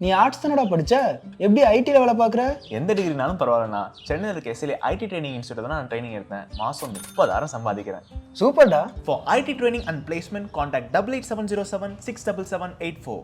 நீ ஆர்ட்ஸ் தானடா படிச்ச, எப்படி ஐடில வேலை பார்க்குற? எந்த டிகிரினாலும் பரவாயில்லண்ணா. சென்னையில் இருக்க எஸ்எல்ஏ ஐடி ட்ரைனிங் இன்ஸ்டியூட் தான் நான் ட்ரைனிங் எடுத்தேன். மாதம் 30,000 சம்பாதிக்கிறேன். சூப்பர்டா. For IT training and placement contact 8870767784.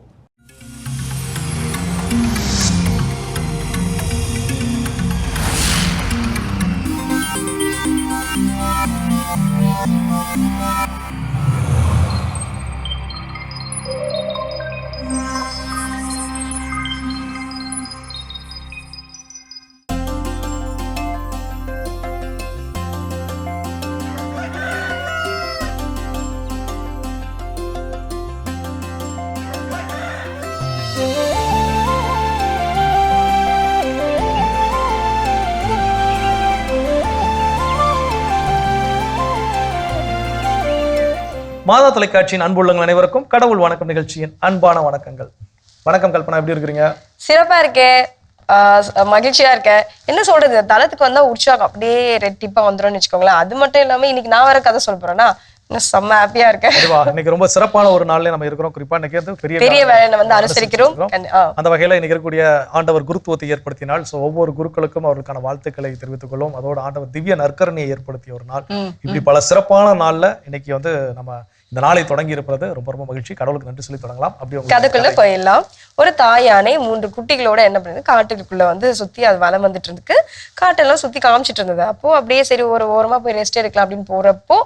மாதா தொலைக்காட்சியின் அன்புள்ளங்கள் அனைவருக்கும் கடவுள் வணக்கம் நிகழ்ச்சியின் அன்பான வணக்கங்கள். வணக்கம் கல்பனா, எப்படி இருக்கிறீங்க? சிறப்பா இருக்கேன், மகிழ்ச்சியா இருக்கேன். என்ன சொல்றது, தளத்துக்கு வந்தா உற்சாகம் அப்படியே ரெட்டிப்பா வந்துடும்னு வச்சுக்கோங்களேன். அது மட்டும் இல்லாம இன்னைக்கு நான் வேற கதை சொல்ல போறேன்னா இன்னும் செம்ம ஹாப்பியா இருக்கேன். இன்னைக்கு ரொம்ப சிறப்பான ஒரு நாள்ல நம்ம இருக்கிறோம். குறிப்பா இன்னைக்கு பெரிய வேலையை வந்து அனுசரிக்கிறோம். அந்த வகையில இன்னைக்கு இருக்கக்கூடிய ஆண்டவர் குருத்துவத்தை ஏற்படுத்தினால் ஒவ்வொரு குருக்களுக்கும் அவர்களுக்கான வாழ்த்துக்களை தெரிவித்துக் கொள்ளும். அதோட ஆண்டவர் திவ்ய நற்கரணையை ஏற்படுத்திய ஒரு நாள். இப்படி பல சிறப்பான நாள்ல இன்னைக்கு வந்து நம்ம இந்த நாளை தொடங்கி இருப்பது ரொம்ப ரொம்ப மகிழ்ச்சி. கடவுளுக்கு நன்றி சொல்லி தொடங்கலாம். அப்படி கதைக்குள்ள போயிடலாம். ஒரு தாய் யானை 3 குட்டிகளோட என்ன பண்ணுது, காட்டுக்குள்ள வந்து சுத்தி அது வலம் வந்துட்டு இருக்கு. காட்டெல்லாம் சுத்தி காமிச்சிட்டு இருந்தது. அப்போ அப்படியே சரி ஒரு ஓரமா போய் ரெஸ்ட் எடுக்கலாம் அப்படின்னு போறப்போ,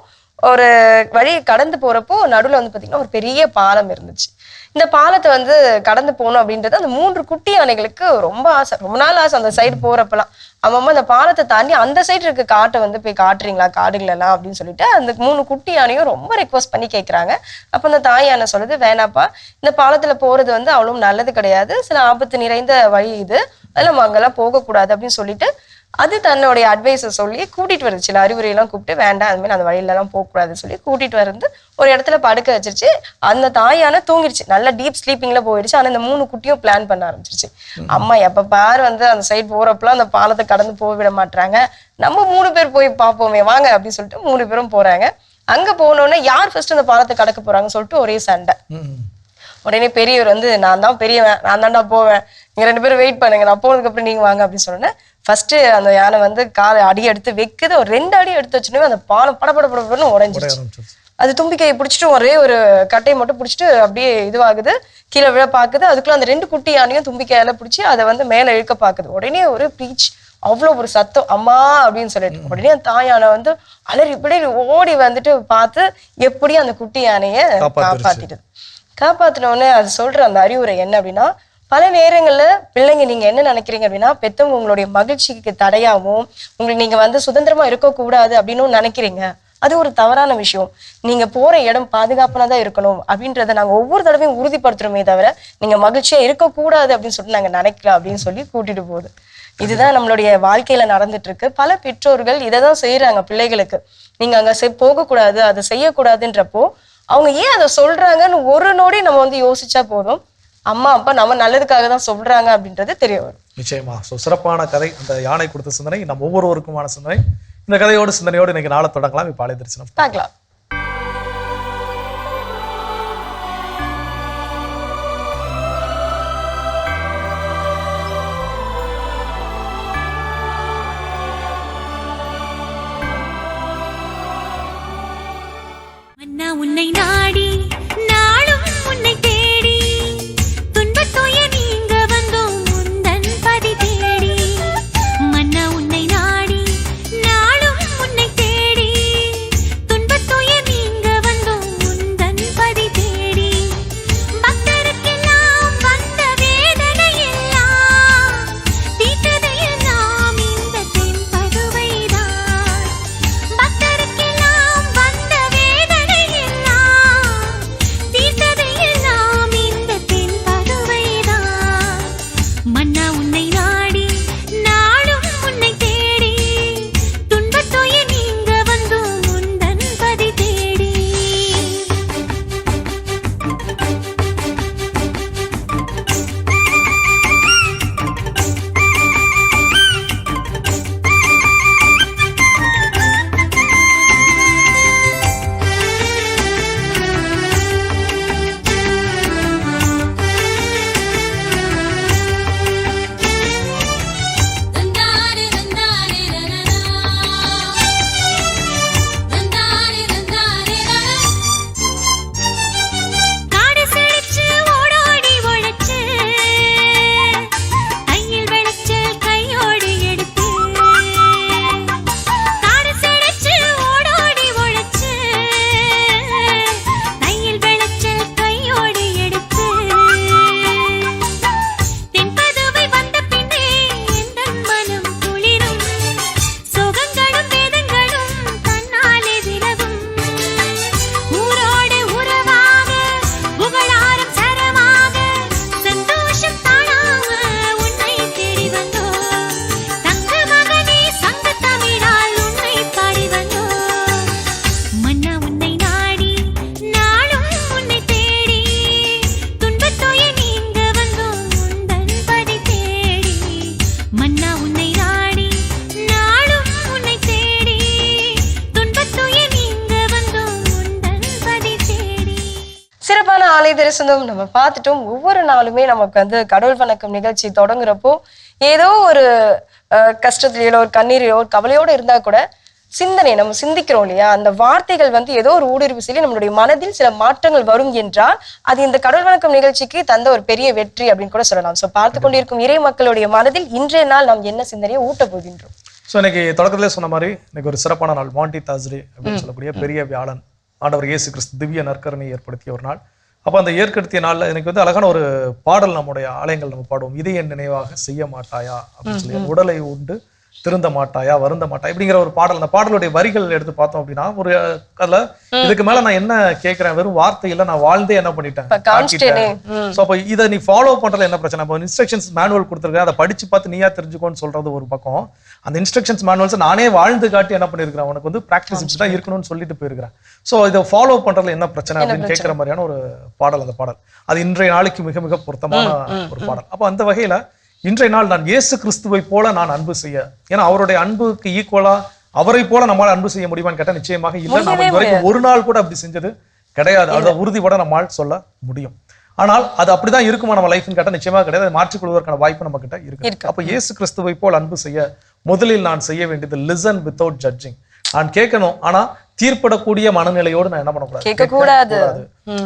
ஒரு வழி கடந்து போறப்போ நடுவுல வந்து பாத்தீங்கன்னா ஒரு பெரிய பாலம் இருந்துச்சு. இந்த பாலத்தை வந்து கடந்து போகணும் அப்படின்றது அந்த 3 குட்டி யானைகளுக்கு ரொம்ப ஆசை, ரொம்ப நாள் ஆசை. அந்த சைடு போறப்பெல்லாம் அம்மா அந்த பாலத்தை தாண்டி அந்த சைடு இருக்க காட்டை வந்து போய் காட்டுறீங்களா, காடுகளெல்லாம் அப்படின்னு சொல்லிட்டு அந்த 3 குட்டி யானையும் ரொம்ப ரெக்வஸ்ட் பண்ணி கேட்கறாங்க. அப்ப அந்த தாய் யானை சொல்லுது, வேணாப்பா, இந்த பாலத்துல போறது வந்து அவ்வளவு நல்லது கிடையாது, சில ஆபத்து நிறைந்த வழி இது, அதெல்லாம் நம்ம அங்கெல்லாம் போகக்கூடாது அப்படின்னு சொல்லிட்டு அது தன்னுடைய அட்வைஸை சொல்லி கூட்டிட்டு வருது. சில அறிவுரையெல்லாம் கூப்பிட்டு வேண்டாம், அது மாதிரி அந்த வழியில எல்லாம் போகக்கூடாதுன்னு சொல்லி கூட்டிட்டு வந்து ஒரு இடத்துல படுக்க வச்சிருச்சு. அந்த தாயான தூங்கிடுச்சு, நல்லா டீப் ஸ்லீப்பிங்ல போயிடுச்சு. ஆனா இந்த 3 குட்டியும் பிளான் பண்ண ஆரம்பிச்சிருச்சு. அம்மா எப்ப பாரு வந்து அந்த சைடு போறப்பெல்லாம் அந்த பாலத்தை கடந்து போக விட மாட்டாங்க, நம்ம 3 பேர் போய் பார்ப்போமே வாங்க அப்படின்னு சொல்லிட்டு 3 பேரும் போறாங்க. அங்க போனோடனே யார் ஃபர்ஸ்ட் அந்த பாலத்தை கடக்க போறாங்கன்னு சொல்லிட்டு ஒரே சண்டை. உடனே பெரியவர் வந்து, நான் தான் பெரியவன், நான் தான்டா போவேன், நீங்க 2 பேரும் வெயிட் பண்ணுங்க, நான் போனதுக்கு அப்புறம் நீங்க வாங்க அப்படின்னு சொன்னேன். ஃபர்ஸ்ட் அந்த யானை வந்து காலை அடி எடுத்து வைக்குது. ஒரு 2 அடி எடுத்து வச்சுனே அந்த பாலம் படபடன்னு உடைஞ்சிருச்சு. அது தும்பிக்கையை பிடிச்சிட்டு ஒரே ஒரு கட்டையை மட்டும் பிடிச்சிட்டு அப்படியே இதுவாகுது, கீழே விழ பாக்குது. அதுக்குள்ள அந்த 2 குட்டி யானையும் தும்பிக்கையால பிடிச்சி அதை வந்து மேல இழுக்க பாக்குது. உடனே ஒரு பீச், அவ்வளவு ஒரு சத்தம், அம்மா அப்படின்னு சொல்லிட்டு உடனே அந்த தாய் யானை வந்து அலறி இப்படி ஓடி வந்துட்டு பார்த்து எப்படி அந்த குட்டி யானைய காப்பாத்தின உடனே அது சொல்ற அந்த அறிவுரை என்ன அப்படின்னா, பல நேரங்கள்ல பிள்ளைங்க நீங்க என்ன நினைக்கிறீங்க அப்படின்னா, பெத்தவங்க உங்களுடைய மகிழ்ச்சிக்கு தடையாவும் உங்களுக்கு நீங்க வந்து சுதந்திரமா இருக்கக்கூடாது அப்படின்னு நினைக்கிறீங்க. அது ஒரு தவறான விஷயம். நீங்க போற இடம் பாதுகாப்பானதான் இருக்கணும் அப்படின்றத நாங்க ஒவ்வொரு தடவையும் உறுதிப்படுத்துறோமே தவிர நீங்க மகிழ்ச்சியா இருக்கக்கூடாது அப்படின்னு சொல்லிட்டு நாங்க நினைக்கல அப்படின்னு சொல்லி கூட்டிட்டு போகுது. இதுதான் நம்மளுடைய வாழ்க்கையில நடந்துட்டு இருக்கு. பல பெற்றோர்கள் இதைதான் செய்யறாங்க பிள்ளைகளுக்கு. நீங்க அங்க போகக்கூடாது, அதை செய்யக்கூடாதுன்றப்போ அவங்க ஏன் அதை சொல்றாங்கன்னு ஒரு நொடி நம்ம வந்து யோசிச்சா போதும், அம்மா அப்பா நம்ம நல்லதுக்காக தான் சொல்றாங்க அப்படின்றது தெரிய வரும். நிச்சயமா. சிறப்பான கதை, அந்த யானை கொடுத்த சிந்தனை நம்ம ஒவ்வொருவருக்குமான சிந்தனை. இந்த கதையோடு சிந்தனையோடு இன்னைக்கு நாளை தொடங்கலாம். இப்ப ஆலய தரிசனம் பார்க்கலாம். உன்னை நாடி நாளும் உன்னை தேடி துன்பத் துயர் நீங்க வந்தோம் உந்தன் பதி தேடி. மன்னா உன்னை நாடி நாளும் உன்னை தேடி துன்பத் துயர் நீங்க வந்தோம் உந்தன் பதி தேடி. பக்தருக்கெல்லாம் வந்த வேதனை எல்லாம் தீர்த்ததையெல்லாம் இந்த தென் பதுவைதான். பக்தருக்கெல்லாம் வந்த வேதனை எல்லாம் பேசினோம், நம்ம பார்த்துட்டோம். ஒவ்வொரு நாளுமே நமக்கு வந்து கடவுள் வணக்கம் நிகழ்ச்சி தொடங்குறப்போ ஏதோ ஒரு கஷ்டத்திலோ ஒரு கண்ணீரையோ ஒரு கவலையோடு இருந்தா கூட சிந்தனை நம்ம சிந்திக்கிறோம் இல்லையா, அந்த வார்த்தைகள் வந்து ஏதோ ஒரு ஊடுருவி சொல்லி நம்மளுடைய மனதில் சில மாற்றங்கள் வரும் என்றால் அது இந்த கடவுள் வணக்கம் நிகழ்ச்சிக்கு தந்த ஒரு பெரிய வெற்றி அப்படின்னு கூட சொல்லலாம். ஸோ பார்த்து கொண்டிருக்கும் இறை மக்களுடைய மனதில் இன்றைய நாள் நாம் என்ன சிந்தனையை ஊட்ட போகின்றோம். ஸோ இன்னைக்கு தொடக்கத்திலே சொன்ன மாதிரி இன்னைக்கு ஒரு சிறப்பான நாள், மாண்டி தாஸ்டே அப்படின்னு சொல்லக்கூடிய பெரிய வியாழன், ஆண்டவர் இயேசு கிறிஸ்து திவ்ய நற்கருணையை ஏற்படுத்திய ஒரு நாள். அப்போ அந்த ஏற்படுத்திய நாளில் எனக்கு வந்து அழகான ஒரு பாடல் நம்முடைய ஆலயங்கள் நம்ம பாடுவோம். இதை என் நினைவாக செய்ய மாட்டாயா அப்படின்னு சொல்லி, உடலை உண்டு திருந்த மாட்டாயா வருந்த மாட்டாயா இப்படிங்கிற ஒரு பாடல். அந்த பாடலுடைய வரிகள் எடுத்து பார்த்தோம் அப்படின்னா ஒரு அதுல இதுக்கு மேல நான் என்ன கேட்கிறேன், வெறும் வார்த்தையில நான் வாழ்ந்தே என்ன பண்ணிட்டேன். சோ அப்ப இதை நீ ஃபாலோ பண்றதுல என்ன பிரச்சனை? இப்போ இன்ஸ்ட்ரக்ஷன்ஸ் மேனுவல் கொடுத்துருக்கேன், அதை படிச்சு பார்த்து நீயா தெரிஞ்சுக்கோன்னு சொல்றது ஒரு பக்கம். அந்த இன்ஸ்ட்ரக்ஷன்ஸ் மேனுவல்ஸ் நானே வாழ்ந்து காட்டி என்ன பண்ணிருக்கிறேன், உனக்கு வந்து பிராக்டிஸ் தான் இருக்கணும்னு சொல்லிட்டு போயிருக்கிறேன். சோ இதை ஃபாலோ பண்றதுல என்ன பிரச்சனை அப்படின்னு கேட்கிற மாதிரியான ஒரு பாடல். அந்த பாடல் அது இன்றைய நாளைக்கு மிக மிக பொருத்தமான ஒரு பாடல். அப்ப அந்த வகையில இன்றைய நாள் நான் இயேசு கிறிஸ்துவை போல நான் அன்பு செய்ய, ஏன்னா அவருடைய அன்புக்கு ஈக்குவலா அவரை போல நம்மளால அன்பு செய்ய முடியுமான்னு கேட்டா நிச்சயமாக இல்லை. நம்ம இது வரைக்கும் ஒரு நாள் கூட அப்படி செஞ்சது கிடையாது. அதை உறுதிப்பட நம்மால் சொல்ல முடியும். ஆனால் அது அப்படிதான் இருக்குமா நம்ம லைஃப்னு கேட்டா நிச்சயமாக கிடையாது. மாற்றிக்கொள்வதற்கான வாய்ப்பு நம்ம கிட்ட இருக்கு. அப்ப இயேசு கிறிஸ்துவை போல் அன்பு செய்ய முதலில் நான் செய்ய வேண்டியது லிசன் வித்தவுட் ஜட்ஜிங். நான் கேட்கணும், ஆனா தீர்ப்பிடக்கூடிய மனநிலையோடு நான் என்ன பண்ணக்கூடாது.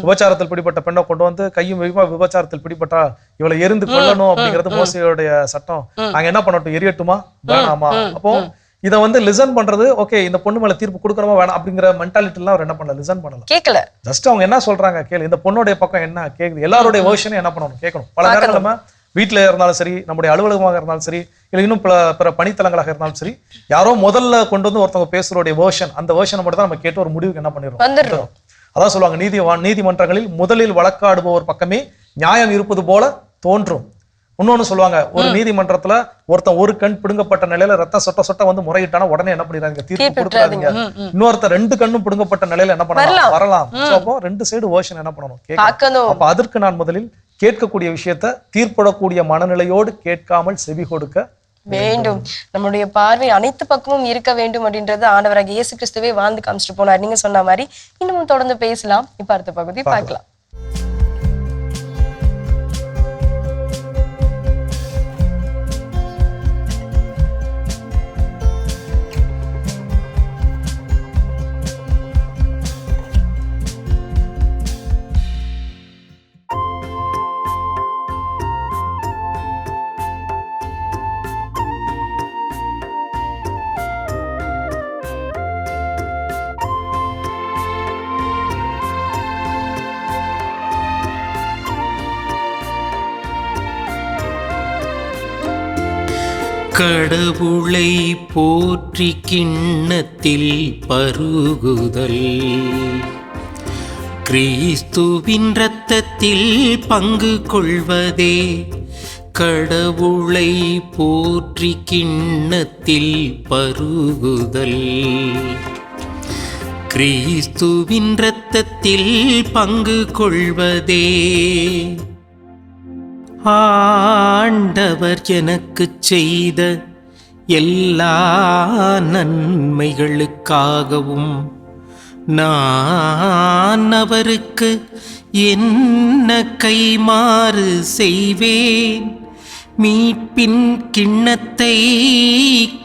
விபச்சாரத்தில் பிடிப்பட்ட பெண்ணை கொண்டு வந்து கையும் விபச்சாரத்தில் பிடிப்பட்டா இவளை எரிந்து கொள்ளணும் அப்படிங்கிறது மோசையோடைய சட்டம். நாங்க என்ன பண்ணட்டும், எரியட்டுமா வேணாமா? அப்போ இதை வந்து லிசன் பண்றது, ஓகே இந்த பொண்ணு மேல தீர்ப்பு கொடுக்கணுமா வேணாம் அப்படிங்கிற மென்டாலிட்டி எல்லாம் அவர் என்ன பண்ணல, லிசன் பண்ணல, கேட்கல. ஜஸ்ட் அவங்க என்ன சொல்றாங்க கேளு, இந்த பொண்ணுடைய பக்கம் என்ன கேக்குது, எல்லாருடைய வெர்ஷனும் என்ன பண்ணணும் கேட்கணும். பல நேரங்கள் நம்ம வீட்டுல இருந்தாலும் சரி, நம்முடைய அலுவலகமாக இருந்தாலும் சரி, இல்லை இன்னும் பிற பணித்தலங்களாக இருந்தாலும் சரி, யாரோ முதல்ல கொண்டு வந்து ஒருத்தவங்க பேசுறோடைய வேர்ஷன், அந்த வேர்ஷனை மட்டும் தான் நம்ம கேட்டு ஒரு முடிவுக்கு என்ன பண்ணிடுறோம். அதான் சொல்லுவாங்க, நீதிமன்றங்களில் முதலில் வழக்காடுபவர் பக்கமே நியாயம் இருப்பது போல தோன்றும். இன்னொன்னு சொல்லுவாங்க, ஒரு நீதிமன்றத்துல ஒருத்தன் ஒரு கண் பிடுங்கப்பட்ட நிலையில ரத்தம் சொட்ட சொட்ட வந்து முறையிட்டானா உடனே என்ன பண்ணிடுறாங்க, தீர்ப்பு கொடுத்துறாதீங்க. இன்னொருத்தர் 2 கண்ணும் பிடுங்கப்பட்ட நிலையில என்ன பண்ணலாம், வரலாம். அப்போ 2 சைடு வேர்ஷன் என்ன பண்ணணும் கேட்கணும். அப்ப அதற்கு நான் முதலில் கேட்கக்கூடிய விஷயத்தை தீர்ப்படக்கூடிய மனநிலையோடு கேட்காமல் செவி கொடுக்க வேண்டும். நம்மளுடைய பார்வை அனைத்து பக்கமும் இருக்க வேண்டும் அப்படின்றது ஆண்டவராகிய இயேசு கிறிஸ்துவே வாழ்ந்து காமிச்சிட்டு போனார். நீங்க சொன்ன மாதிரி இன்னமும் தொடர்ந்து பேசலாம். இப்ப அடுத்த பகுதி பார்க்கலாம். கடவுளை போற்றி கிண்ணத்தில் பருகுதல், கிறிஸ்துவின் இரத்தத்தில் பங்கு கொள்வதே. கடவுளை போற்றி கிண்ணத்தில் பருகுதல், கிறிஸ்துவின் இரத்தத்தில் பங்கு கொள்வதே. ஆண்டவர் எனக்கு செய்த எல்லா நன்மைகளுக்காகவும் நான் அவருக்கு என்ன கைமாறு செய்வேன். மீட்பின் கிண்ணத்தை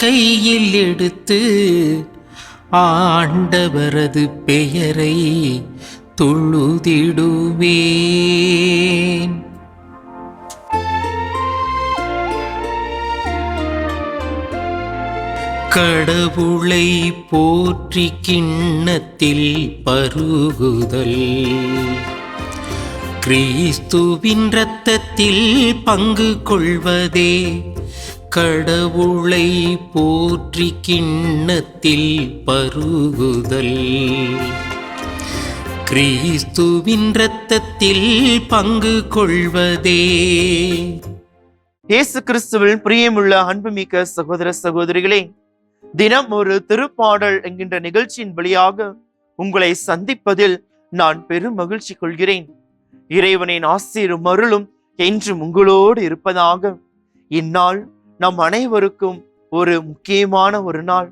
கையில் எடுத்து ஆண்டவரது பெயரை தொழுதிடுவேன். கடவுளை போற்றி கிண்ணத்தில் பருகுதல், கிறிஸ்துவின் இரத்தத்தில் பங்கு கொள்வதே. கடவுளை போற்றி கிண்ணத்தில் பருகுதல், கிறிஸ்துவின் இரத்தத்தில் பங்கு கொள்வதே. இயேசு கிறிஸ்துவில் பிரியமுள்ள அன்புமிக்க சகோதர சகோதரிகளே, தினம் ஒரு திருப்பாடல் என்கின்ற நிகழ்ச்சியின் வழியாக உங்களை சந்திப்பதில் நான் பெரும் மகிழ்ச்சி கொள்கிறேன். இறைவனின் ஆசீரும் அருளும் என்றும் உங்களோடு இருப்பதாக. இந்நாள் நம் அனைவருக்கும் ஒரு முக்கியமான ஒரு நாள்.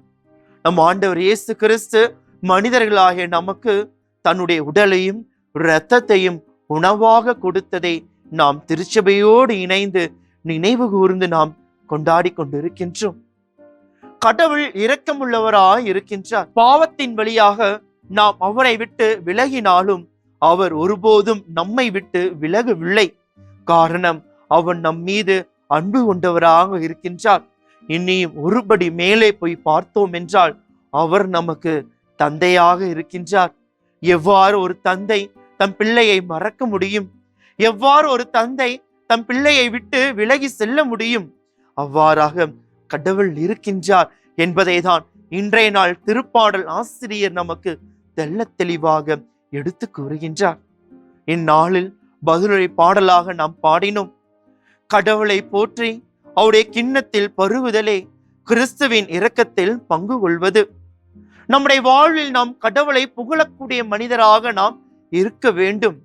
நம் ஆண்டவர் இயேசு கிறிஸ்து மனிதர்களாகிய நமக்கு தன்னுடைய உடலையும் இரத்தத்தையும் உணவாக கொடுத்ததை நாம் திருச்சபையோடு இணைந்து நினைவு கூர்ந்து நாம் கொண்டாடி கொண்டிருக்கின்றோம். கடவுள் இரக்கமுள்ளவராய் இருக்கின்றார். பாவத்தின் வழியாக நாம் அவரை விட்டு விலகினாலும் அவர் ஒருபோதும் நம்மை விட்டு விலகவில்லை. காரணம், அவர் நம் மீது அன்பு கொண்டவராக இருக்கின்றார். இன்னியும் ஒருபடி மேலே போய் பார்த்தோம் என்றால் அவர் நமக்கு தந்தையாக இருக்கின்றார். எவ்வாறு ஒரு தந்தை தம் பிள்ளையை மறக்க முடியும்? எவ்வாறு ஒரு தந்தை தம் பிள்ளையை விட்டு விலகி செல்ல முடியும்? அவ்வாறாக கடவுள் இருக்கின்றார் என்பதை தான் இன்றைய நாள் திருப்பாடல் ஆசிரியர் நமக்கு தெள்ள தெளிவாக எடுத்து கூறுகின்றார். இந்நாளில் பதிலுரை பாடலாக நாம் பாடினோம். கடவுளை போற்றி அவருடைய கிண்ணத்தில் பருகுதலே கிறிஸ்துவின் இரக்கத்தில் பங்கு கொள்வது. நம்முடைய வாழ்வில் நாம் கடவுளை புகழக்கூடிய மனிதராக நாம் இருக்க வேண்டும்.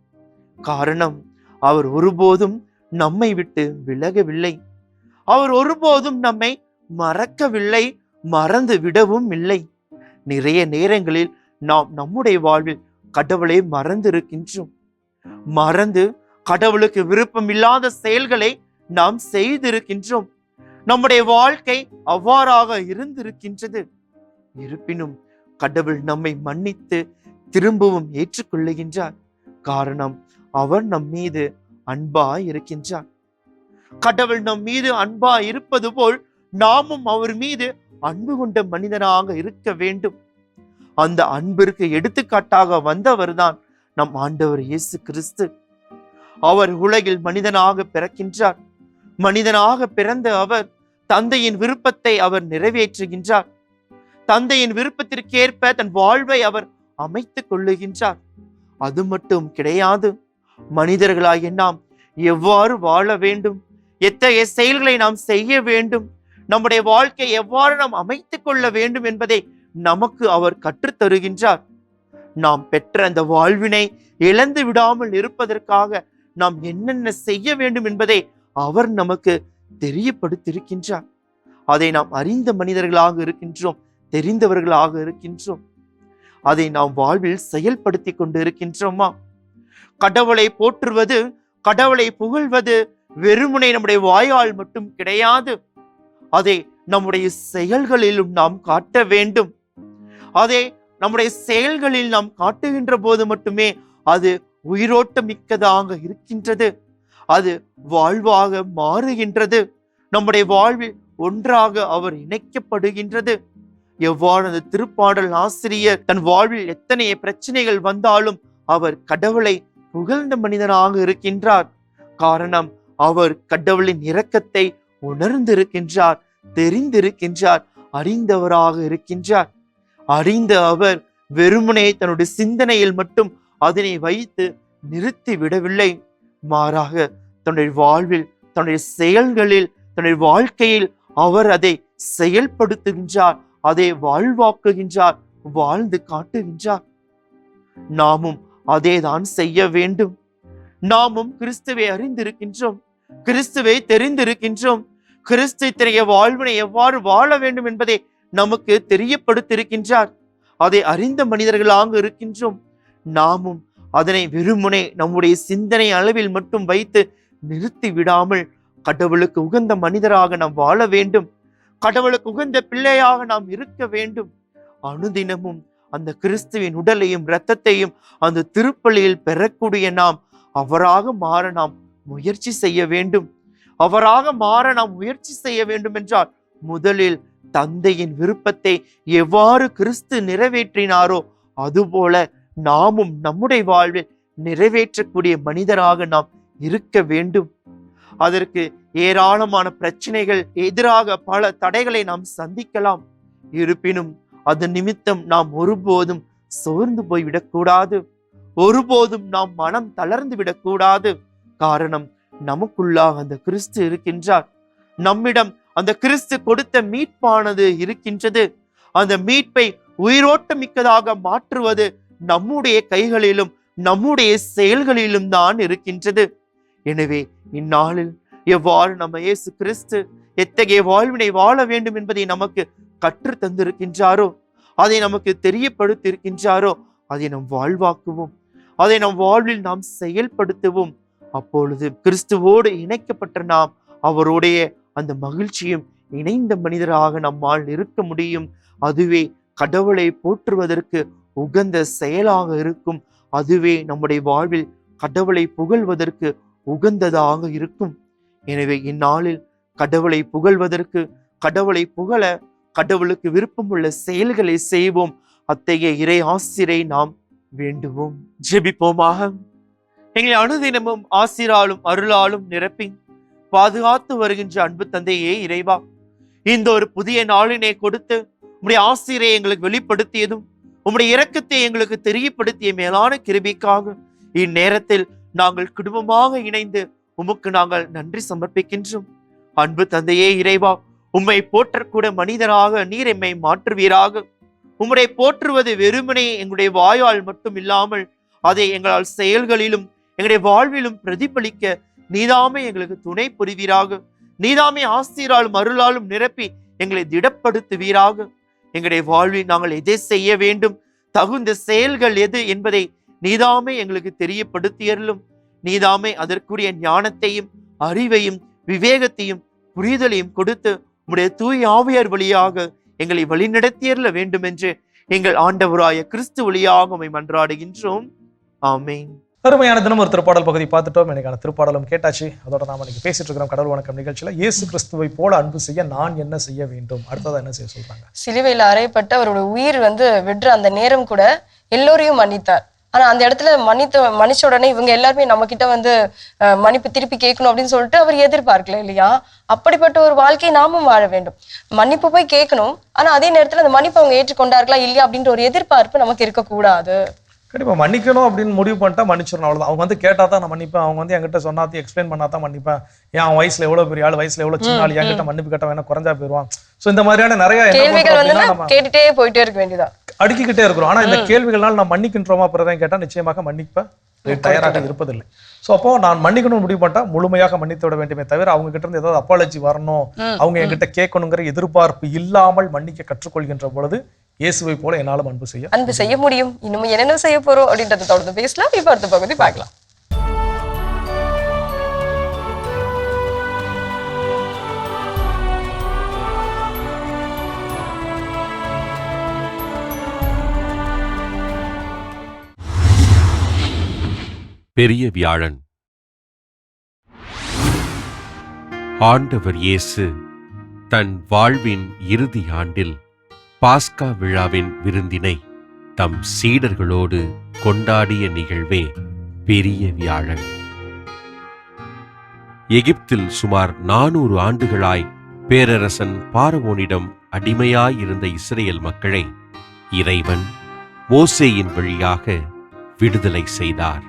காரணம், அவர் ஒருபோதும் நம்மை விட்டு விலகவில்லை. அவர் ஒருபோதும் நம்மை மறக்கவில்லை, மறந்து விடவும் இல்லை. நிறைய நேரங்களில் நாம் நம்முடைய வாழ்வில் கடவுளை மறந்து இருக்கின்றோம். மறந்து கடவுளுக்கு விருப்பம் இல்லாத செயல்களை நாம் செய்திருக்கின்றோம். நம்முடைய வாழ்க்கை அவ்வாறாக இருந்திருக்கின்றது. இருப்பினும் கடவுள் நம்மை மன்னித்து திரும்பவும் ஏற்றுக்கொள்ளுகின்றார். காரணம், அவர் நம் மீது அன்பாய் இருக்கின்றார். கடவுள் நம் மீது அன்பாய் இருப்பது போல் நாமும் அவர் மீது அன்பு கொண்ட மனிதனாக இருக்க வேண்டும். அந்த அன்பிற்கு எடுத்துக்காட்டாக வந்தவர்தான் நம் ஆண்டவர் இயேசு கிறிஸ்து. அவர் உலகில் மனிதனாக பிறக்கின்றார். மனிதனாக பிறந்த அவர் தந்தையின் விருப்பத்தை அவர் நிறைவேற்றுகின்றார். தந்தையின் விருப்பத்திற்கேற்ப தன் வாழ்வை அவர் அமைத்துக் கொள்ளுகின்றார். அது மட்டும் கிடையாது, மனிதர்களாகிய நாம் எவ்வாறு வாழ வேண்டும், எத்தகைய செயல்களை நாம் செய்ய வேண்டும், நம்முடைய வாழ்க்கை எவ்வாறு நாம் அமைத்துக் கொள்ள வேண்டும் என்பதை நமக்கு அவர் கற்றுத் தருகின்றார். நாம் பெற்ற அந்த வாழ்வினை இழந்து விடாமல் இருப்பதற்காக நாம் என்னென்ன செய்ய வேண்டும் என்பதை அவர் நமக்கு தெரியப்படுத்தியிருக்கின்றார். அதை நாம் அறிந்த மனிதர்களாக இருக்கின்றோம், தெரிந்தவர்களாக இருக்கின்றோம். அதை நாம் வாழ்வில் செயல்படுத்தி கொண்டு இருக்கின்றோமா? கடவுளை போற்றுவது, கடவுளை புகழ்வது வெறுமனே நம்முடைய வாயால் மட்டும் கிடையாது. அதை நம்முடைய செயல்களிலும் நாம் காட்ட வேண்டும். அதை நம்முடைய செயல்களில் நாம் காட்டுகின்ற போது மட்டுமே அது உயிரோட்டம் மிக்கதாக இருக்கின்றது. அது வாழ்வாக மாறுகின்றது. நம்முடைய வாழ்வில் ஒன்றாக அவர் இணைக்கப்படுகின்றது. எவ்வாறு அந்த திருப்பாடல் ஆசிரியர் தன் வாழ்வில் எத்தனை பிரச்சனைகள் வந்தாலும் அவர் கடவுளை புகழ்ந்த மனிதனாக இருக்கின்றார். காரணம், அவர் கடவுளின் இரக்கத்தை உணர்ந்திருக்கின்றார், தெரிந்திருக்கின்றார், அறிந்தவராக இருக்கின்றார். அறிந்த அவர் வெறுமனே தன்னுடைய சிந்தனையில் மட்டும் அதனை வைத்து நிறுத்தி விடவில்லை. மாறாக தன்னுடைய வாழ்வில், தன்னுடைய செயல்களில், தன்னுடைய வாழ்க்கையில் அவர் அதை செயல்படுத்துகின்றார், அதை வாழ்வாக்குகின்றார், வாழ்ந்து காட்டுகின்றார். நாமும் அதேதான் செய்ய வேண்டும். நாமும் கிறிஸ்துவை அறிந்திருக்கின்றோம், கிறிஸ்துவை தெரிந்திருக்கின்றோம். கிறிஸ்து இத்தகைய வாழ்வினை எவ்வாறு வாழ வேண்டும் என்பதை நமக்கு தெரியப்படுத்தியிருக்கின்றார். அதை அறிந்த மனிதர்களாக இருக்கின்றோம். நாமும் அதனை வெறுமுனை நம்முடைய சிந்தனை அளவில் மட்டும் வைத்து நிறுத்தி விடாமல் கடவுளுக்கு உகந்த மனிதராக நாம் வாழ வேண்டும். கடவுளுக்கு உகந்த பிள்ளையாக நாம் இருக்க வேண்டும். அனுதினமும் அந்த கிறிஸ்துவின் உடலையும் இரத்தத்தையும் அந்த திருப்பலியில் பெறக்கூடிய நாம் அவராக மாற நாம் முயற்சி செய்ய வேண்டும். அவராக மாற நாம் முயற்சி செய்ய வேண்டும் என்றால் முதலில் தந்தையின் விருப்பத்தை எவ்வாறு கிறிஸ்து நிறைவேற்றினாரோ அதுபோல நாமும் நம்முடைய வாழ்வில் நிறைவேற்றக்கூடிய மனிதராக நாம் இருக்க வேண்டும். அதற்கு ஏராளமான பிரச்சனைகள் எதிராக பல தடைகளை நாம் சந்திக்கலாம். இருப்பினும் அது நிமித்தம் நாம் ஒருபோதும் சோர்ந்து போய்விடக்கூடாது. ஒருபோதும் நாம் மனம் தளர்ந்து விடக்கூடாது. காரணம், நமக்குள்ளாக அந்த கிறிஸ்து இருக்கின்றார். நம்மிடம் அந்த கிறிஸ்து கொடுத்த மீட்பானது இருக்கின்றது. அந்த மீட்பை உயிரோட்டம் மிக்கதாக மாற்றுவது நம்முடைய கைகளிலும் நம்முடைய செயல்களிலும் தான் இருக்கின்றது. எனவே இந்நாளில் எவ்வாறு நம்ம இயேசு கிறிஸ்து எத்தகைய வாழ்வினை வாழ வேண்டும் என்பதை நமக்கு கற்று தந்திருக்கின்றாரோ, அதை நமக்கு தெரியப்படுத்தி இருக்கின்றாரோ, அதை நாம் வாழ்வாக்குவோம். அதை நம் வாழ்வில் நாம் செயல்படுத்துவோம். அப்பொழுது கிறிஸ்துவோடு இணைக்கப்பட்ட நாம் அவருடைய அந்த மகிழ்ச்சியும் இணைந்த மனிதராக நம்மால் இருக்க முடியும். அதுவே கடவுளை போற்றுவதற்கு உகந்த செயலாக இருக்கும். அதுவே நம்முடைய வாழ்வில் கடவுளை புகழ்வதற்கு உகந்ததாக இருக்கும். எனவே இந்நாளில் கடவுளை புகழ்வதற்கு, கடவுளை புகழ, கடவுளுக்கு விருப்பமுள்ள செயல்களை செய்வோம். அத்தகைய இறை ஆசிரை நாம் வேண்டுவோம். ஜெபிப்போமாக. எங்களை அனுதினமும் ஆசிராலும் அருளாலும் நிரப்பி பாதுகாத்து வருகின்ற அன்பு தந்தையே இறைவா, இந்த ஒரு புதிய நாளினை கொடுத்து உம்முடைய ஆசிரை எங்களுக்கு வெளிப்படுத்தியதும் உம்முடைய இரக்கத்தை எங்களுக்கு தெரியப்படுத்திய மேலான கிருபைக்காக இந்நேரத்தில் நாங்கள் குடும்பமாக இணைந்து உமக்கு நாங்கள் நன்றி சமர்ப்பிக்கின்றோம். அன்பு தந்தையே இறைவா, உம்மை போற்றக்கூட மனிதராக நீர் எம்மை மாற்றுவீராக. உம்முடைய போற்றுவது வெறுமனே எங்களுடைய வாயால் மட்டும் இல்லாமல் அதை எங்களால் செயல்களிலும் எங்களுடைய வாழ்விலும் பிரதிபலிக்க நீதாமே எங்களுக்கு துணை புரிவீராக. நீதாமே ஆசிராலும் அருளாலும் நிரப்பி எங்களை திடப்படுத்துவீராக. எங்களுடைய வாழ்வில் நாங்கள் எதை செய்ய வேண்டும், தகுந்த செயல்கள் எது என்பதை நீதாமே எங்களுக்கு தெரியப்படுத்தியருளும். நீதாமே அதற்குரிய ஞானத்தையும் அறிவையும் விவேகத்தையும் புரிதலையும் கொடுத்து உம்முடைய தூய ஆவியார் வழியாக எங்களை வழிநடத்தியருள வேண்டும் என்று எங்கள் ஆண்டவராய கிறிஸ்து வழியாக உம்மை மன்றாடுகின்றோம். ஆமென். அருமையான தினம் ஒரு திருப்பாடல் பகுதி பார்த்துட்டோம். எனக்கான திருப்பாடலும் கேட்டாச்சு. அதோட நாம இன்னைக்கு பேசிட்டு இருக்கிறோம் கடவுள் வணக்கம் நிகழ்ச்சியில இயேசு கிறிஸ்துவை போல அன்பு செய்ய நான் என்ன செய்ய வேண்டும், அடுத்ததா என்ன செய்ய சொல்றாங்க. சிலுவையில் அறையப்பட்ட அவரோட உயிர் விடுற அந்த நேரம் கூட எல்லோரையும் மன்னித்தார். ஆனா அந்த இடத்துல மன்னிச்ச உடனே இவங்க எல்லாருமே நம்ம கிட்ட மன்னிப்பு திருப்பி கேட்கணும் அப்படின்னு சொல்லிட்டு அவர் எதிர்பார்க்கல இல்லையா? அப்படிப்பட்ட ஒரு வாழ்க்கையை நாமும் வாழ வேண்டும். மன்னிப்பு போய் கேட்கணும், ஆனா அதே நேரத்துல அந்த மன்னிப்பு அவங்க ஏற்றுக்கொண்டார்களா இல்லையா அப்படின்ற ஒரு எதிர்பார்ப்பு நமக்கு இருக்கக்கூடாது. கண்டிப்பா மன்னிக்கணும் அப்படின்னு முடிவு பண்ணிட்டா மன்னிச்சிடணும், அவ்வளவுதான். அவங்க கேட்டா தான் நான் மன்னிப்பேன், அவங்க என்கிட்ட சொன்னாத்தையும் எக்ஸ்பிளைன் பண்ணா தான் மன்னிப்பேன். ஏன் அவன் வயசுல எவ்வளவு பெரிய ஆள், வயசுல எவ்வளவு சின்ன ஆள், என்கிட்ட மன்னிப்பு கேட்ட வேணா குறைஞ்சா போயிருவான். சோ இந்த மாதிரியான நிறைய கேள்விகள் கேட்டுட்டே போயிட்டே இருக்க வேண்டியதா, அடுக்கிக்கிட்டே இருக்கிறோம். ஆனா இந்த கேள்விகள்னால நான் மன்னிக்கின்றோமா பிறதான் கேட்டா நிச்சயமாக மன்னிப்ப தயாராக இருப்பதில்லை. சோ அப்போ நான் மன்னிக்கணும்னு முடிவு பண்ணிட்டா முழுமையாக மன்னித்து விட வேண்டுமே தவிர அவங்க கிட்ட இருந்து ஏதாவது அப்பாலஜி வரணும், அவங்க என்கிட்ட கேட்கணுங்கிற எதிர்பார்ப்பு இல்லாமல் மன்னிக்க கற்றுக்கொள்கின்ற பொழுது இயேசுவை போல என்னாலும் அன்பு செய்ய முடியும். இன்னும் என்னென்ன செய்ய போறோம் அப்படின்றத தொடர்ந்து பேசலாம். இப்ப அடுத்த பகுதி பார்க்கலாம். பெரிய வியாழன். ஆண்டவர் இயேசு தன் வாழ்வின் இறுதி ஆண்டில் பாஸ்கா விழாவின் விருந்தினை தம் சீடர்களோடு கொண்டாடிய நிகழ்வே பெரிய வியாழன். எகிப்தில் சுமார் 400 ஆண்டுகளாய் பேரரசன் பார்வோனிடம் அடிமையாயிருந்த இஸ்ரேல் மக்களை இறைவன் மோசேயின் வழியாக விடுதலை செய்தார்.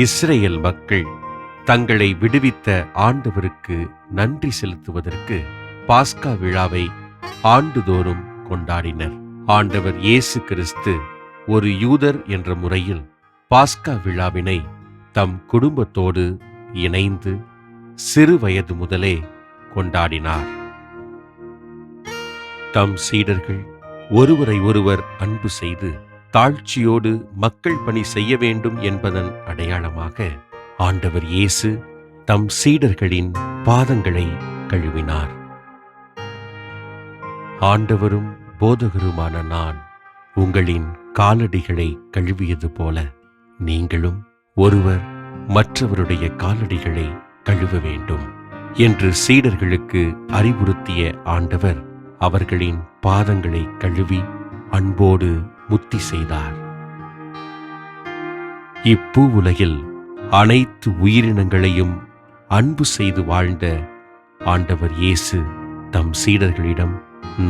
இஸ்ரேல் மக்கள் தங்களை விடுவித்த ஆண்டவருக்கு நன்றி செலுத்துவதற்கு பாஸ்கா விழாவை ஆண்டுதோறும் கொண்டாடினர். ஆண்டவர் இயேசு கிறிஸ்து ஒரு யூதர் என்ற முறையில் பாஸ்கா விழாவினை தம் குடும்பத்தோடு இணைந்து சிறு வயது முதலே கொண்டாடினார். தம் சீடர்கள் ஒருவரை ஒருவர் அன்பு செய்து தாழ்ச்சியோடு மக்கள் பணி செய்ய வேண்டும் என்பதன் அடையாளமாக ஆண்டவர் இயேசு தம் சீடர்களின் பாதங்களை கழுவினார். ஆண்டவரும் போதகருமான நான் உங்களின் காலடிகளை கழுவியது போல நீங்களும் ஒருவர் மற்றவருடைய காலடிகளை கழுவ வேண்டும் என்று சீடர்களுக்கு அறிவுறுத்திய ஆண்டவர் அவர்களின் பாதங்களை கழுவி அன்போடு முத்தி செய்தார். இப்பூ உலகில் அனைத்து உயிரினங்களையும் அன்பு செய்து வாழ்ந்த ஆண்டவர் இயேசு தம் சீடர்களிடம்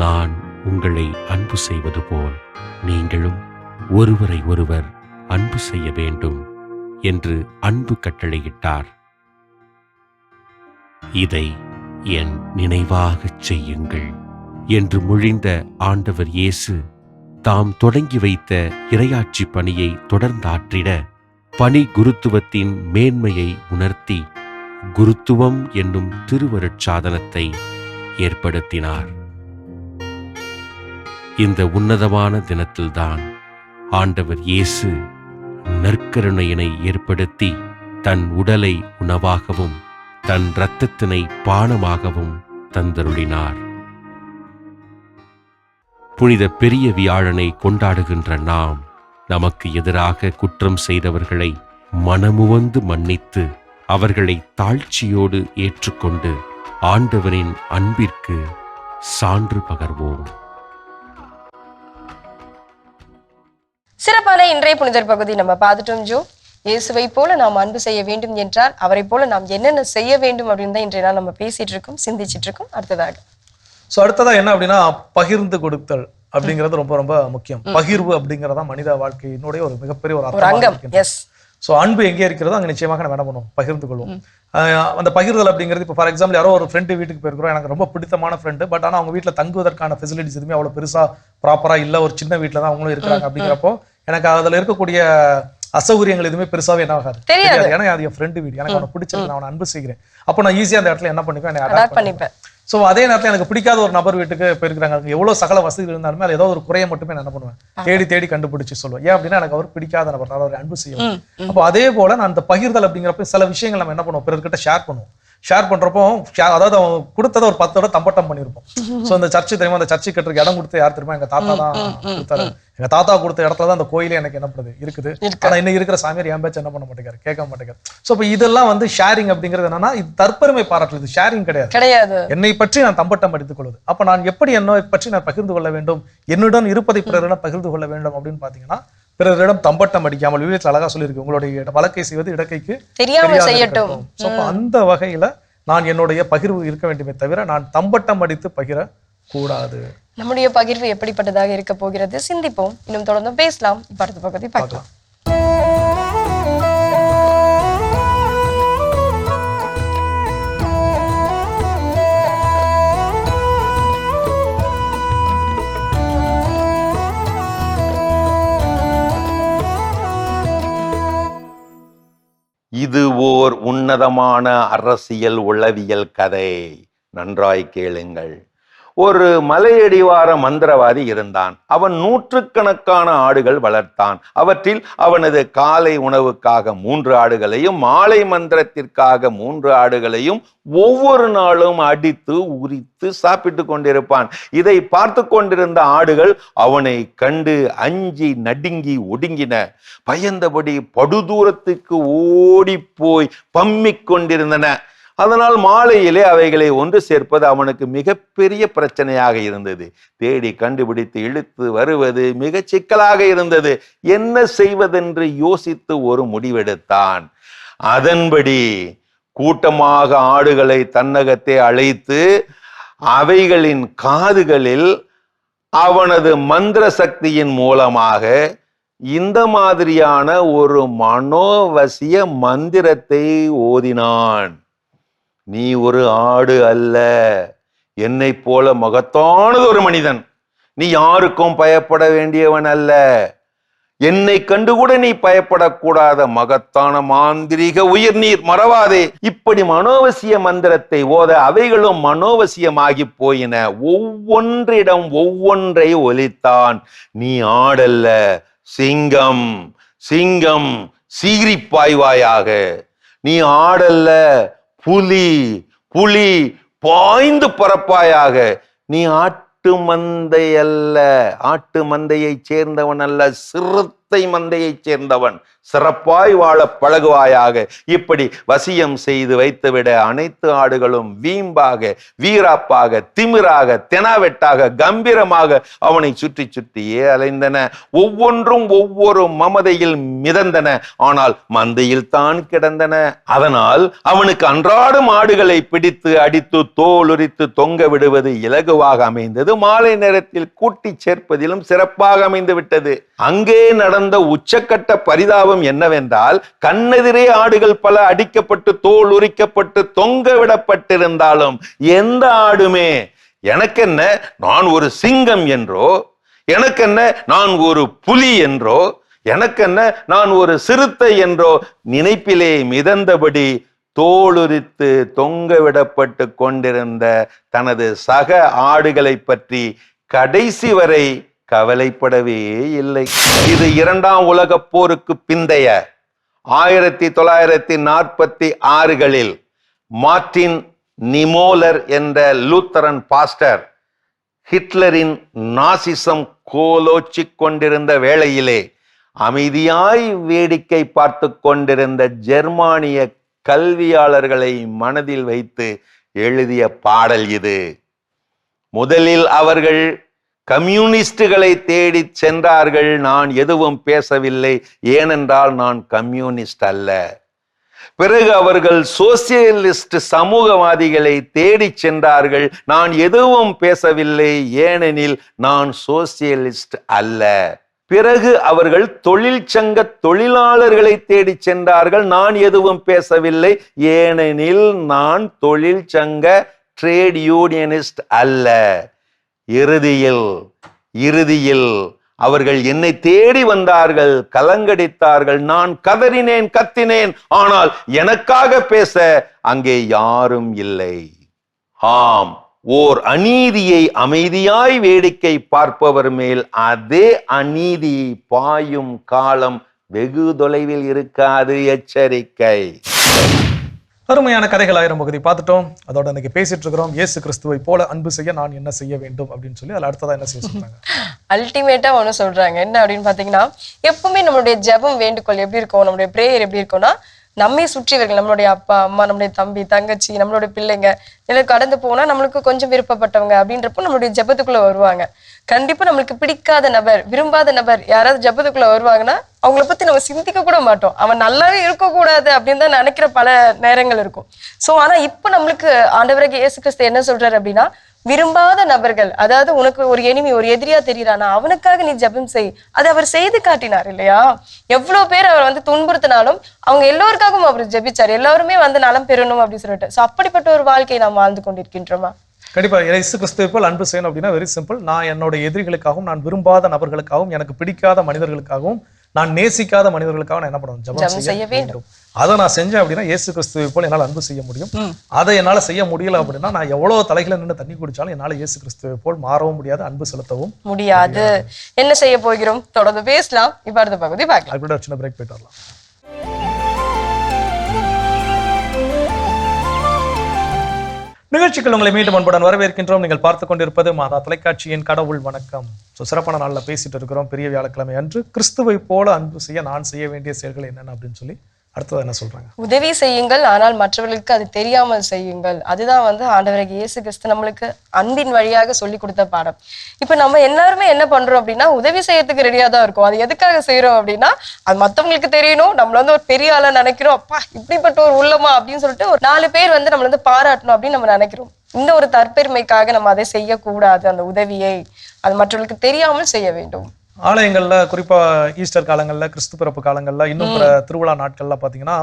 நான் உங்களை அன்பு செய்வது போல் நீங்களும் ஒருவரை ஒருவர் அன்பு செய்ய வேண்டும் என்று அன்பு கட்டளையிட்டார். இதை என் நினைவாகச் செய்யுங்கள் என்று மொழிந்த ஆண்டவர் இயேசு தாம் தொடங்கி வைத்த இறையாட்சி பணியை தொடர்ந்தாற்றிட பணி குருத்துவத்தின் மேன்மையை உணர்த்தி குருத்துவம் என்னும் திருவருட்சாதனத்தை ஏற்படுத்தினார். இந்த உன்னதமான தினத்தில்தான் ஆண்டவர் இயேசு நற்கருணையினை ஏற்படுத்தி தன் உடலை உணவாகவும் தன் இரத்தத்தினை பானமாகவும் தந்தருளினார். புனித பெரிய வியாழனை கொண்டாடுகின்ற நாம் நமக்கு எதிராக குற்றம் செய்தவர்களை மனமுவந்து மன்னித்து அவர்களை தாழ்ச்சியோடு ஏற்றுக்கொண்டு ஆண்டவரின் அன்பிற்கு சான்று பகர்வோம். சிறப்பான இன்றைய புனிதர் பகுதி நம்ம பார்த்துட்டோம் ஜோ. இயேசுவை போல நாம் அன்பு செய்ய வேண்டும் என்றால் அவரை போல நாம் என்னென்ன செய்ய வேண்டும் அப்படின்னு தான் இன்றைய நாள் நம்ம பேசிட்டு இருக்கோம், சிந்திச்சிட்டு இருக்கோம். அடுத்ததா என்ன அப்படின்னா பகிர்ந்து கொடுத்தல் அப்படிங்கிறது ரொம்ப ரொம்ப முக்கியம். பகிர்வு அப்படிங்கறதா மனித வாழ்க்கையினுடைய ஒரு மிகப்பெரிய ஒரு அங்கம். ஸோ அன்பு எங்கே இருக்கிறதோ அங்கே நிச்சயமாக நம்ம என்ன பண்ணுவோம், பகிர்ந்து கொள்வோம். அந்த பகிர்தல் அப்படிங்கிறது இப்போ ஃபார் எக்ஸாம்பிள் யாரோ ஒரு ஃப்ரெண்டு வீட்டுக்கு போயிருக்கிறோம், எனக்கு ரொம்ப பிடித்தமான ஃப்ரெண்டு, பட் ஆனால் அவங்க வீட்டில் தங்குவதற்கான ஃபெசிலிட்டிஸ் எதுவுமே அவ்வளோ பெருசாக ப்ராப்பராக இல்லை, ஒரு சின்ன வீட்டில் தான் அவங்களும் இருக்கிறாங்க. அப்படிங்கிறப்போ எனக்கு அதில் இருக்கக்கூடிய அசௌகரியங்கள் எதுவுமே பெருசாவே என்ன ஆகாது, தெரியாது. ஏன்னா அது என் ஃப்ரெண்டு வீடு, எனக்கு அவனை பிடிச்சிருக்கு, நான் அவனை அன்பு செய்கிறேன். அப்போ நான் ஈஸியாக அந்த இடத்துல என்ன பண்ணிப்பேன், அடாப்ட் பண்ணிப்பேன். ஸோ அதே நேரத்தில் எனக்கு பிடிக்காத ஒரு நபர் வீட்டுக்கு போயிருக்கிறாங்க, எவ்வளோ சகல வசதி இருந்தாலுமே அது ஏதோ ஒரு குறையை மட்டுமே நான் என்ன பண்ணுவேன், தேடி தேடி கண்டுபிடிச்சு சொல்லுவேன். ஏன் அப்படின்னா எனக்கு அவர் பிடிக்காத நபர், நான் அவரை அன்பு செய்வேன். அப்போ அதே போல நான் அந்த பகிர்தல் அப்படிங்கிறப்ப சில விஷயங்கள் நம்ம என்ன பண்ணுவோம், பிறர்கிட்ட ஷேர் பண்ணுவோம். ஷேர் பண்றப்போ அதாவது அவங்க கொடுத்ததை ஒரு 10 தடவை தம்பட்டம் பண்ணிருப்போம். ஸோ அந்த சர்ச்சு தெரியுமா, அந்த சர்ச்சை கட்டுறதுக்கு இடம் கொடுத்து யார் தெரியுமா, எங்க தாத்தா தான் கொடுத்தாரு. எங்க தாத்தா கொடுத்த இடத்துல தான் அந்த கோயிலே எனக்கு என்ன பண்ணுது இருக்குது. ஆனா இன்னும் இருக்கிற சாமியார் என் பேச்சு என்ன பண்ண மாட்டேங்காரு, கேட்க மாட்டேங்காரு. ஸோ இப்போ இதெல்லாம் வந்து ஷேரிங் அப்படிங்கிறது என்னன்னா, இது தற்பெருமை பாராட்டுறது, ஷேரிங் கிடையாது. என்னை பற்றி நான் தம்பட்டம் அடித்துக் கொள்வது. அப்ப நான் எப்படி என்னை பற்றி நான் பகிர்ந்து கொள்ள வேண்டும், என்னுடன் இருப்பதை பிறரிடம் பகிர்ந்து கொள்ள வேண்டும் அப்படின்னு பாத்தீங்கன்னா, பிறரிடம் தம்பட்டம் அடிக்காமல், விவேகத்தில் அழகா சொல்லியிருக்கு, உங்களுடைய வழக்கை செய்வது இடக்கைக்கு தெரியாமல் செய்யட்டும். அந்த வகையில நான் என்னுடைய பகிர்வு இருக்க வேண்டுமே தவிர நான் தம்பட்டம் அடித்து பகிர கூடாது. நம்முடைய பகிர்வு எப்படிப்பட்டதாக இருக்க போகிறது சிந்திப்போம். இன்னும் தொடர்ந்து பேசலாம். இப்ப அடுத்த பகுதி பார்க்கலாம். இது ஓர் உன்னதமான அரசியல் உளவியல் கதை. நன்றாய் கேளுங்கள். ஒரு மலையடிவார மந்திரவாதி இருந்தான். அவன் நூற்றுக்கணக்கான ஆடுகள் வளர்த்தான். அவற்றில் அவனது காலை உணவுக்காக 3 ஆடுகளையும் மாலை மந்திரத்திற்காக 3 ஆடுகளையும் ஒவ்வொரு நாளும் அடித்து உரித்து சாப்பிட்டு கொண்டிருப்பான். இதை பார்த்து கொண்டிருந்த ஆடுகள் அவனை கண்டு அஞ்சி நடுங்கி ஒடுங்கின. பயந்தபடி படுதூரத்துக்கு ஓடி போய் பம்மிக் கொண்டிருந்தன. அதனால் மாலையிலே அவைகளை ஒன்று சேர்ப்பது அவனுக்கு மிகப்பெரிய பிரச்சனையாக இருந்தது. தேடி கண்டுபிடித்து இழுத்து வருவது மிக சிக்கலாக இருந்தது. என்ன செய்வதென்று யோசித்து ஒரு முடிவெடுத்தான். அதன்படி கூட்டமாக ஆடுகளை தன்னகத்தே அழைத்து அவைகளின் காதுகளில் அவனது மந்திர சக்தியின் மூலமாக இந்த மாதிரியான ஒரு மனோவசிய மந்திரத்தை ஓதினான். நீ ஒரு ஆடு அல்ல, என்னை போல மகத்தானது ஒரு மனிதன். நீ யாருக்கும் பயப்பட வேண்டியவன் அல்ல. என்னை கண்டுகூட நீ பயப்படக்கூடாத மகத்தான மாந்திரிக உயிர், நீர் மறவாதே. இப்படி மனோவசிய மந்திரத்தை ஓத அவைகளும் மனோவசியமாகி போயின. ஒவ்வொன்றிடம் ஒவ்வொன்றை ஒலித்தான். நீ ஆடல்ல, சிங்கம், சிங்கம் சீறி பாய்வாயாக. நீ ஆடல்ல, புலி, புலி பாய்ந்து பறப்பாயாக. நீ ஆட்டு மந்தை அல்ல, ஆட்டு மந்தையை சேர்ந்தவன் அல்ல, சிறுத்தை மந்தையை சேர்ந்தவன். சிறப்பாய் வாழ பழகுவாயாக. இப்படி வசியம் செய்து வைத்துவிட அனைத்து ஆடுகளும் வீம்பாக, வீராப்பாக, திமிராக, தெனாவெட்டாக, கம்பீரமாக அவனை சுற்றி சுற்றியே அலைந்தன. ஒவ்வொன்றும் ஒவ்வொரு மமதையில் மிதந்தன. ஆனால் மந்தையில் தான் கிடந்தன. அதனால் அவனுக்கு அன்றாடம் ஆடுகளை பிடித்து அடித்து தோலுரித்து தொங்க விடுவது இலகுவாக அமைந்தது. மாலை நேரத்தில் கூட்டி சேர்ப்பதிலும் சிறப்பாக அமைந்து விட்டது. அங்கே நடந்த உச்சக்கட்ட பரிதாபம் என்னவென்றால், கண்ணெதிரே ஆடுகள் பல அடிக்கப்பட்டு தோல் உரிக்கப்பட்டு தொங்க விடப்பட்டிருந்தாலும் எந்த ஆடுமே எனக்கென்ன நான் ஒரு சிங்கம் என்றோ, எனக்கென்ன நான் ஒரு புலி என்றோ, எனக்கென்ன நான் ஒரு சிறுத்தை என்றோ நினைப்பிலே மிதந்தபடி தோலுரித்து தொங்க விடப்பட்டு கொண்டிருந்த தனது சக ஆடுகளை பற்றி கடைசி வரை கவலைப்படவே இல்லை. இது 2ஆம் உலகப் போருக்கு பிந்தைய 1946களில் மார்டின் நிமோலர் என்ற லூத்தரன் பாஸ்டர் ஹிட்லரின் நாசிசம் கோலோச்சிக் கொண்டிருந்த வேளையிலே அமைதியாய் வேடிக்கை பார்த்து கொண்டிருந்த ஜெர்மானிய கல்வியாளர்களை மனதில் வைத்து எழுதிய பாடல் இது. முதலில் அவர்கள் கம்யூனிஸ்டுகளை தேடி சென்றார்கள். நான் எதுவும் பேசவில்லை, ஏனென்றால் நான் கம்யூனிஸ்ட் அல்ல. பிறகு அவர்கள் சோசியலிஸ்ட் சமூகவாதிகளை தேடி சென்றார்கள். நான் எதுவும் பேசவில்லை, ஏனெனில் நான் சோசியலிஸ்ட் அல்ல. பிறகு அவர்கள் தொழிற்சங்க தொழிலாளர்களை தேடி சென்றார்கள். நான் எதுவும் பேசவில்லை, ஏனெனில் நான் தொழிற்சங்க ட்ரேட் யூனியனிஸ்ட் அல்ல. இறுதியில் அவர்கள் என்னை தேடி வந்தார்கள், கலங்கடித்தார்கள். நான் கதறினேன், கத்தினேன். ஆனால் எனக்காக பேச அங்கே யாரும் இல்லை. ஆம், ஓர் அநீதியை அமைதியாய் வேடிக்கை பார்ப்பவர் மேல் அதே அநீதி பாயும் காலம் வெகு தொலைவில் இருக்காது. எச்சரிக்கை. அருமையான கதைகள் 1000 பகுதி பார்த்துட்டோம். அதோட இன்னைக்கு பேசிட்டு இருக்கிறோம், இயேசு கிறிஸ்துவை போல அன்பு செய்ய நான் என்ன செய்ய வேண்டும் அப்படின்னு சொல்லி. அதுல அடுத்ததா என்ன செய்ய சொல்றாங்க? அல்டிமேட்டா ஒண்ணு சொல்றாங்க. என்ன அப்படின்னு பாத்தீங்கன்னா, எப்பவுமே நம்மளுடைய ஜெபம் வேண்டுகோள் எப்படி இருக்கும், நம்மளுடைய பிரேயர் எப்படி இருக்கும்னா, நம்மை சுற்றியவர்கள், நம்மளுடைய அப்பா அம்மா, நம்மளுடைய தம்பி தங்கச்சி, நம்மளுடைய பிள்ளைங்க இதெல்லாம் கடந்து போனா நம்மளுக்கு கொஞ்சம் விருப்பப்பட்டவங்க அப்படின்றப்போ நம்மளுடைய ஜெபத்துக்குள்ள வருவாங்க. கண்டிப்பா நம்மளுக்கு பிடிக்காத நபர், விரும்பாத நபர் யாராவது ஜெபத்துக்குள்ள வருவாங்கன்னா அவங்கள பத்தி நம்ம சிந்திக்க கூட மாட்டோம். அவன் நல்லாவே இருக்கக்கூடாது அப்படின்னு தான் நினைக்கிற பல நேரங்கள் இருக்கும். சோ ஆனா இப்ப நம்மளுக்கு ஆண்டவராகிய இயேசு கிறிஸ்து என்ன சொல்றாரு அப்படின்னா, விரும்பாத நபர்கள், அதாவது உனக்கு ஒரு எனிமி, ஒரு எதிரியா தெரியறானா அவனுக்காக நீ ஜெபம் செய். அது அவர் செய்து காட்டினார் இல்லையா? எவ்வளவு பேர் அவர் வந்து துன்புறுத்தினாலும் அவங்க எல்லோருக்காகவும் அவர் ஜெபிச்சார். எல்லாருமே வந்து நலம் பெறணும் அப்படின்னு சொல்லிட்டு. சோ அப்படிப்பட்ட ஒரு வாழ்க்கையை நாம் வாழ்ந்து கொண்டிருக்கின்றோமா? கண்டிப்பா. இயேசு கிறிஸ்துவை போல் அன்பு செய்யணும் அப்படின்னா வெரி சிம்பிள். நான் என்னோட எதிரிகளுக்காகவும், நான் விரும்பாத நபர்களுக்காகவும், எனக்கு பிடிக்காத மனிதர்களுக்காகவும், நான் நேசிக்காத மனிதர்களுக்காக நான் என்ன பண்ணணும்? ஜெபம் செய்ய வேண்டும். அதை நான் செஞ்சேன் அப்படின்னா இயேசு கிறிஸ்துவை போல என்னால் அன்பு செய்ய முடியும். அதை என்னால செய்ய முடியல அப்படின்னா நான் எவ்வளவு தலைகளை நின்று தண்ணி குடிச்சாலும் என்னால இயேசு கிறிஸ்துவை போல் மாறவும் முடியாது, அன்பு செலுத்தவும் முடியாது. என்ன செய்ய போகிறோம் தொடர்ந்து பேசலாம். இப்ப அடுத்த பகுதி பார்க்கலாம். அதுக்கூட சின்ன பிரேக் போயிட்டு வரலாம். நிகழ்ச்சிகள் உங்களை மீண்டும் அன்புடன் வரவேற்கின்றோம். நீங்கள் பார்த்து கொண்டிருப்பது மாதா தொலைக்காட்சியின் கடவுள் வணக்கம். சிறப்பான நாள்ல பேசிட்டு இருக்கிறோம். பெரிய வியாழக்கிழமை அன்று கிறிஸ்துவை போல அன்பு செய்ய நான் செய்ய வேண்டிய செயல்கள் என்னென்ன அப்படின்னு சொல்லி அடுத்தது என்ன சொல்றாங்க? உதவி செய்யுங்கள், ஆனால் மற்றவர்களுக்கு அது தெரியாமல் செய்யுங்கள். அதுதான் வந்து ஆண்டவராகிய இயேசு கிறிஸ்து நம்மளுக்கு அன்பின் வழியாக சொல்லி கொடுத்த பாடம். இப்ப நம்ம எல்லாருமே என்ன பண்றோம் அப்படின்னா, உதவி செய்யறதுக்கு ரெடியா தான் இருக்கும். அது எதுக்காக செய்யறோம் அப்படின்னா, அது மத்தவங்களுக்கு தெரியணும், நம்மள வந்து ஒரு பெரிய ஆளா நினைக்கிறோம். அப்பா இப்படிப்பட்ட ஒரு உள்ளமா அப்படின்னு சொல்லிட்டு ஒரு 4 பேர் வந்து நம்மள வந்து பாராட்டணும் அப்படின்னு நம்ம நினைக்கிறோம். இந்த ஒரு தற்பெருமைக்காக நம்ம அதை செய்யக்கூடாது. அந்த உதவியை அது மற்றவர்களுக்கு தெரியாமல் செய்ய வேண்டும். ஆலயங்கள்ல குறிப்பா ஈஸ்டர் காலங்கள்ல, கிறிஸ்து பிறப்பு காலங்கள்ல, இன்னும் திருவிழா நாட்கள்ல பாத்தீங்கன்னா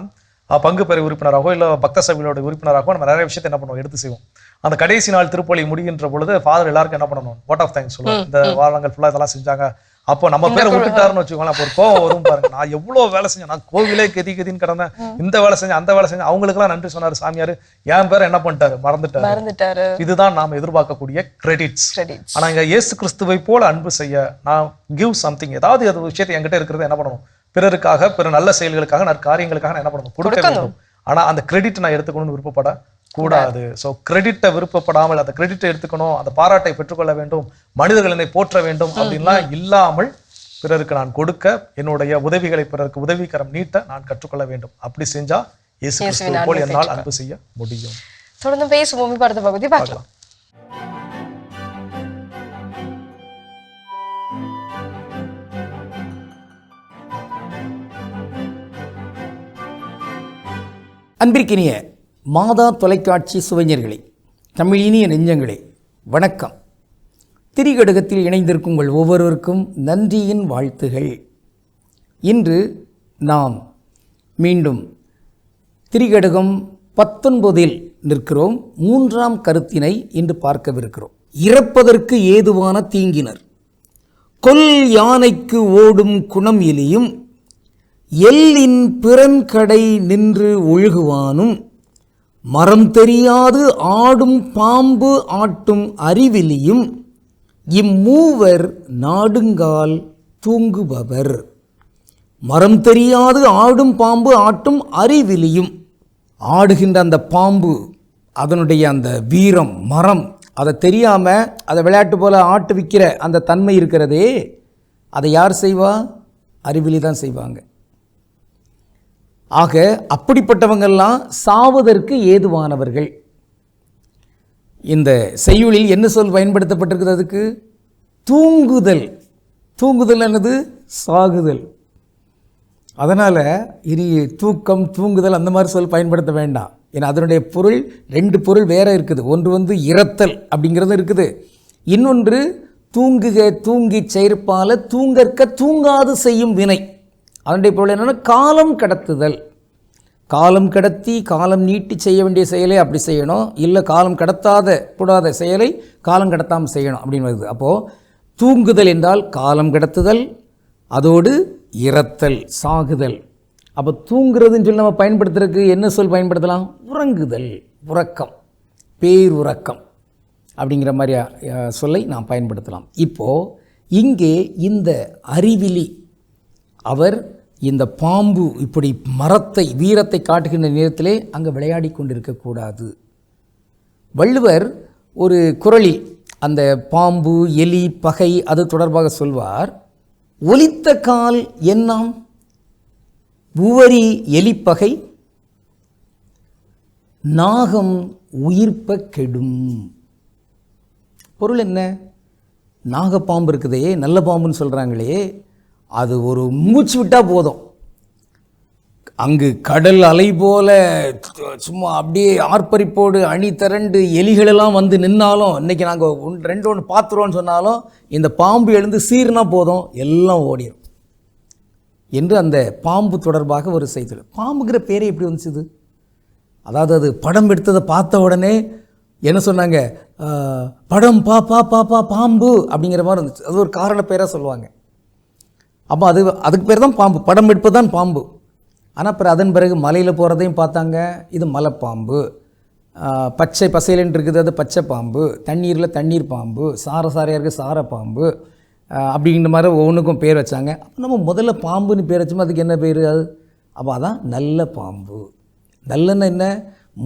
பங்கு பெற உறுப்பினராகவோ இல்ல பக்த சபையோட உறுப்பினராகவோ நம்ம நிறைய விஷயத்தை என்ன பண்ணுவோம், எடுத்து செய்வோம். அந்த கடைசி நாள் திருப்பலி முடிகின்ற பொழுது ஃபாதர் எல்லாருக்கும் என்ன பண்ணணும், வாட் ஆஃப் தேங்க்ஸ் சொல்லுவோம். இந்த வாரங்கள் ஃபுல்லா இதெல்லாம் செஞ்சாங்க, அப்போ நம்ம பேரை விட்டுட்டாருன்னு வச்சுக்கோங்களேன். அப்போ ஒரு கோவம் வரும் பாருங்க. நான் எவ்வளவு வேலை செஞ்சேன், நான் கோவிலே கதின்னு கிடந்தேன், இந்த வேலை செஞ்சேன் அந்த வேலை செஞ்சேன், அவங்களுக்கு எல்லாம் நன்றி சொன்னாரு சாமியாரு, என் பேரை என்ன பண்ணிட்டாரு, மறந்துட்டாரு. இதுதான் நாம் எதிர்பார்க்கக்கூடிய கிரெடிட்ஸ். ஆனா இங்க இயேசு கிறிஸ்துவை போல அன்பு செய்ய, நான் கிவ் சம்திங், ஏதாவது ஒரு விஷயத்தை என்கிட்ட இருக்கிறது என்ன பண்ணணும், பிறருக்காக, பிற நல்ல செயல்களுக்காக, நற்காரியங்களுக்காக நான் என்ன பண்ணணும், கொடுக்க வேண்டும். ஆனா அந்த கிரெடிட் நான் எடுத்துக்கணும்னு விருப்பப்பட கூடாது. சோ கிரெடிட்டை விருப்பப்படாமல் அந்த கிரெடிட்டை எடுத்துக்கணும், அந்த பாராட்டை பெற்றுக்கொள்ள வேண்டும், மனிதர்கள் என்னை போற்ற வேண்டும் அப்படின்லாம் இல்லாமல் பிறருக்கு நான் கொடுக்க, என்னுடைய உதவிகளை பிறருக்கு உதவிக்கரம் நீட்ட நான் கற்றுக்கொள்ள வேண்டும். அப்படி செஞ்சா இயேசு கிறிஸ்துவை போல் என்னால் அன்பு செய்ய முடியும். தொடர்ந்து பேசுவோம். அடுத்த பகுதி பார்க்கலாம். அன்பிற்கினிய மாதா தொலைக்காட்சி சுவைஞர்களே, தமிழினிய நெஞ்சங்களே, வணக்கம். திரிகடுகத்தில் இணைந்திருக்கும் உங்கள் ஒவ்வொருவருக்கும் நன்றியின் வாழ்த்துகள். இன்று நாம் மீண்டும் திரிகடுகம் 19 நிற்கிறோம். 3ஆம் கருத்தினை இன்று பார்க்கவிருக்கிறோம். இறப்பதற்கு ஏதுவான தீங்கினர், கொல் யானைக்கு ஓடும் குணம் எலியும், எல்லின் பிறன்கடை நின்று ஒழுகுவானும், மரம் தெரியாது ஆடும் பாம்பு ஆட்டும் அறிவிலியும், இம்மூவர் நாடுங்கால் தூங்குபவர். மரம் தெரியாது ஆடும் பாம்பு ஆட்டும் அறிவிலியும். ஆடுகின்ற அந்த பாம்பு, அதனுடைய அந்த வீரம், மரம், அதை தெரியாமல் அதை விளையாட்டு போல் ஆட்டு விற்கிற அந்த தன்மை இருக்கிறதே, அதை யார் செய்வா? அறிவிலி தான் செய்வாங்க. ஆக அப்படிப்பட்டவங்கெல்லாம் சாவதற்கு ஏதுவானவர்கள். இந்த செய்யுளில் என்ன சொல் பயன்படுத்தப்பட்டிருக்குது? அதுக்கு தூங்குதல். தூங்குதல் என்னது? சாகுதல். அதனால் இனி தூக்கம், தூங்குதல் அந்த மாதிரி சொல் பயன்படுத்த வேண்டாம். ஏன்னா அதனுடைய பொருள், ரெண்டு பொருள் வேற இருக்குது. ஒன்று இறத்தல் அப்படிங்கிறது இருக்குது, இன்னொன்று தூங்குக தூங்கி செயற்பால தூங்கற்க தூங்காது செய்யும் வினை. அதனுடைய பொருள் என்னென்னா காலம் கடத்துதல். காலம் கடத்தி காலம் நீட்டி செய்ய வேண்டிய செயலை அப்படி செய்யணும், இல்லை காலம் கடத்தாத கூடாத செயலை காலம் கடத்தாமல் செய்யணும் அப்படின்னு வருது. அப்போது தூங்குதல் என்றால் காலம் கடத்துதல், அதோடு இறத்தல், சாகுதல். அப்போ தூங்குறதுன்னு சொல்லி நம்ம பயன்படுத்துறதுக்கு என்ன சொல் பயன்படுத்தலாம்? உறங்குதல், உறக்கம், பேருறக்கம் அப்படிங்கிற மாதிரி சொல்லை நாம் பயன்படுத்தலாம். இப்போது இங்கே இந்த அறிவிலி அவர் இந்த பாம்பு இப்படி மரத்தை, வீரத்தை காட்டுகின்ற நேரத்திலே அங்கே விளையாடி கொண்டிருக்கக்கூடாது. வள்ளுவர் ஒரு குறளில் அந்த பாம்பு, எலி, பகை அது தொடர்பாக சொல்வார். ஒலித்த கால் என்னாம் உவரி எலிப்பகை நாகம் உயிர்ப்ப கெடும். பொருள் என்ன? நாகப்பாம்பு இருக்குதே, நல்ல பாம்புன்னு சொல்கிறாங்களே, அது ஒரு மூச்சு விட்டால் போதும், அங்கு கடல் அலை போல சும்மா அப்படியே ஆர்ப்பரிப்போடு அணி திரண்டு எலிகளெல்லாம் வந்து நின்னாலும், இன்றைக்கி நாங்கள் ஒன்று பார்த்துருவோன்னு சொன்னாலும் இந்த பாம்பு எழுந்து சீர்னா போதும், எல்லாம் ஓடிடும் என்று அந்த பாம்பு தொடர்பாக ஒரு செய்தி. பாம்புங்கிற பேரே எப்படி வந்துச்சுது? அதாவது அது படம் எடுத்ததை பார்த்த உடனே என்ன சொன்னாங்க? படம் பா பா பா பா பாம்பு அப்படிங்கிற மாதிரி இருந்துச்சு. அது ஒரு காரண பேராக சொல்லுவாங்க. அப்போ அதுக்கு பேர் தான் பாம்பு, படம் எடுப்பது தான் பாம்பு. ஆனால் அப்புறம் அதன் பிறகு மலையில் போகிறதையும் பார்த்தாங்க, இது மலைப்பாம்பு. பச்சை பசையிலன்னு இருக்குது, அது பச்சை பாம்பு. தண்ணீரில் தண்ணீர் பாம்பு, சாரையாக இருக்குது சார பாம்பு அப்படிங்கிற மாதிரி ஒவ்வொன்றுக்கும் பேர் வச்சாங்க. அப்போ நம்ம முதல்ல பாம்புன்னு பேர் வச்சோமோ அதுக்கு என்ன பேர்? அது அப்போ அதான் நல்ல பாம்பு. நல்லன்னு என்ன?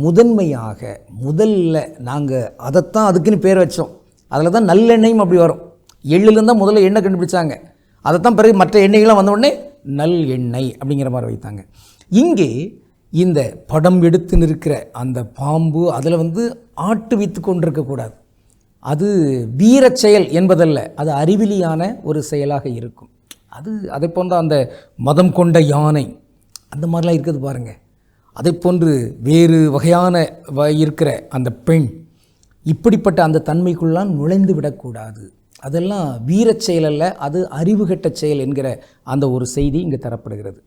முதன்மையாக, முதல்ல நாங்கள் அதைத்தான் அதுக்குன்னு பேர் வச்சோம். அதில் தான் நல்லெண்ணெயும் அப்படி வரும். எள்ளுலேருந்து தான் முதல்ல எண்ணெய் கண்டுபிடிச்சாங்க, அதைத்தான் பிறகு மற்ற எண்ணெய்கள்லாம் வந்த உடனே நல் எண்ணெய் அப்படிங்கிற மாதிரி வைத்தாங்க. இங்கே இந்த படம் எடுத்து நிற்கிற அந்த பாம்பு, அதில் ஆட்டு வைத்து கொண்டிருக்கக்கூடாது. அது வீரச் செயல் என்பதல்ல, அது அறிவிலியான ஒரு செயலாக இருக்கும். அது அதை போன்ற அந்த மதம் கொண்ட யானை அந்த மாதிரிலாம் இருக்குது பாருங்கள். அதை போன்று வேறு வகையான இருக்கிற அந்த பெண், இப்படிப்பட்ட அந்த தன்மைக்குள்ளான் நுழைந்து விடக்கூடாது. அதெல்லாம் வீரச் செயல் அல்ல, அது அறிவுகட்ட செயல் என்கிற அந்த ஒரு செய்தி இங்கு தரப்படுகிறது.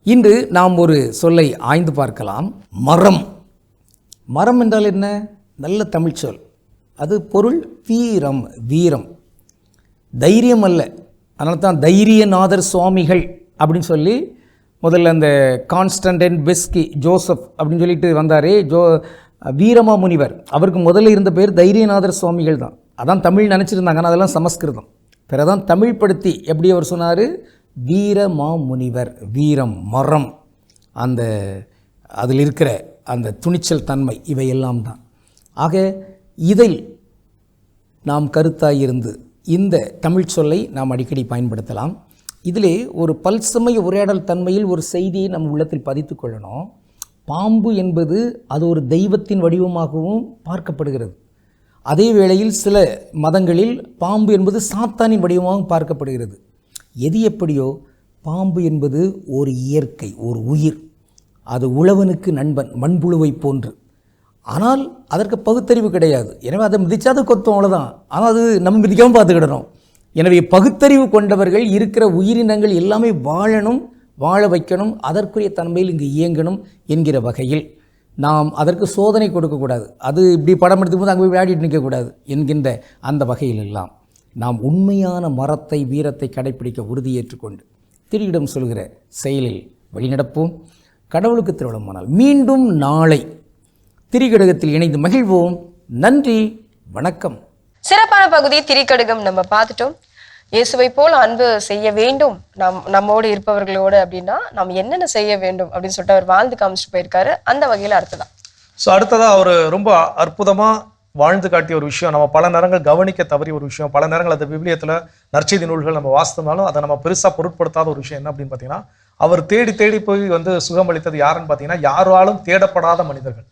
இன்று நாம் ஒரு சொல்லை ஆய்ந்து பார்க்கலாம். மரம். மரம் என்றால் என்ன? நல்ல தமிழ் சொல். அது பொருள் வீரம், வீரம், தைரியம் அல்ல. அதனால தான் தைரியநாதர் சுவாமிகள் அப்படின்னு சொல்லி முதல்ல அந்த கான்ஸ்டன்டைன் பெஸ்கி ஜோசப் அப்படின்னு சொல்லிட்டு வந்தாரே, வீரமா முனிவர், அவருக்கு முதல்ல இருந்த பேர் தைரியநாதர் சுவாமிகள் தான். அதான் தமிழ் நினச்சிருந்தாங்க, ஆனால் அதெல்லாம் சமஸ்கிருதம். பிறதான் தமிழ் படுத்தி எப்படி அவர் சொன்னார்? வீரமா முனிவர். வீரம், மரம், அந்த அதில் இருக்கிற அந்த துணிச்சல் தன்மை, இவையெல்லாம் தான். ஆக இதில் நாம் கருத்தாயிருந்து இந்த தமிழ் சொல்லை நாம் அடிக்கடி பயன்படுத்தலாம். இதிலே ஒரு பல்சமய உரையாடல் தன்மையில் ஒரு செய்தியை நம் உள்ளத்தில் பதித்து கொள்ளணும். பாம்பு என்பது அது ஒரு தெய்வத்தின் வடிவமாகவும் பார்க்கப்படுகிறது. அதே வேளையில் சில மதங்களில் பாம்பு என்பது சாத்தானின் வடிவமாகவும் பார்க்கப்படுகிறது. எது எப்படியோ பாம்பு என்பது ஒரு இயற்கை, ஒரு உயிர். அது உழவனுக்கு நண்பன், மண்புழுவை போன்று. ஆனால் அதற்கு பகுத்தறிவு கிடையாது. எனவே அதை மிதிச்சாது கொத்தும், அவ்வளோதான். ஆனால் அது நம்ம மிதிக்காமல் பார்த்துக்கிடணும். எனவே பகுத்தறிவு கொண்டவர்கள் இருக்கிற உயிரினங்கள் எல்லாமே வாழணும், வாழ வைக்கணும், அதற்குரிய தன்மையில் இங்கு இயங்கணும் என்கிற வகையில் நாம் அதற்கு சோதனை கொடுக்கக்கூடாது. அது இப்படி படம் எடுத்துக்கும்போது அங்கே போய் விளையாடிட்டு நிற்கக்கூடாது என்கின்ற அந்த வகையில் எல்லாம் நாம் உண்மையான மரத்தை, வீரத்தை கடைப்பிடிக்க உறுதியேற்றுக்கொண்டு திரியிடம் சொல்கிற செயலில் வழிநடப்போம். கடவுளுக்கு திருவிழமானால் மீண்டும் நாளை திரிகடகத்தில் இணைந்து மகிழ்வோம். நன்றி, வணக்கம். சிறப்பான பகுதி திரிகடுகம் நம்ம பார்த்துட்டோம். இயேசுவை போல் அன்பு செய்ய வேண்டும் நம்மோடு இருப்பவர்களோடு அப்படின்னா நாம் என்னென்ன செய்ய வேண்டும் அப்படின்னு சொல்லிட்டு அவர் வாழ்ந்து காமிச்சிட்டு போயிருக்காரு. அந்த வகையில அடுத்ததான் அடுத்ததா அவர் ரொம்ப அற்புதமா வாழ்ந்து காட்டிய ஒரு விஷயம், நம்ம பல நேரங்கள் கவனிக்க தவறிய ஒரு விஷயம், பல நேரங்கள் அந்த விவிலியத்துல நற்செய்தி நூல்கள் நம்ம வாசித்தோம்னாலும் அதை நம்ம பெருசா பொருட்படுத்தாத ஒரு விஷயம் என்ன அப்படின்னு பாத்தீங்கன்னா, அவர் தேடி தேடி போய் சுகம் அளித்தது யாருன்னு பாத்தீங்கன்னா, யாராலும் தேடப்படாத மனிதர்கள்,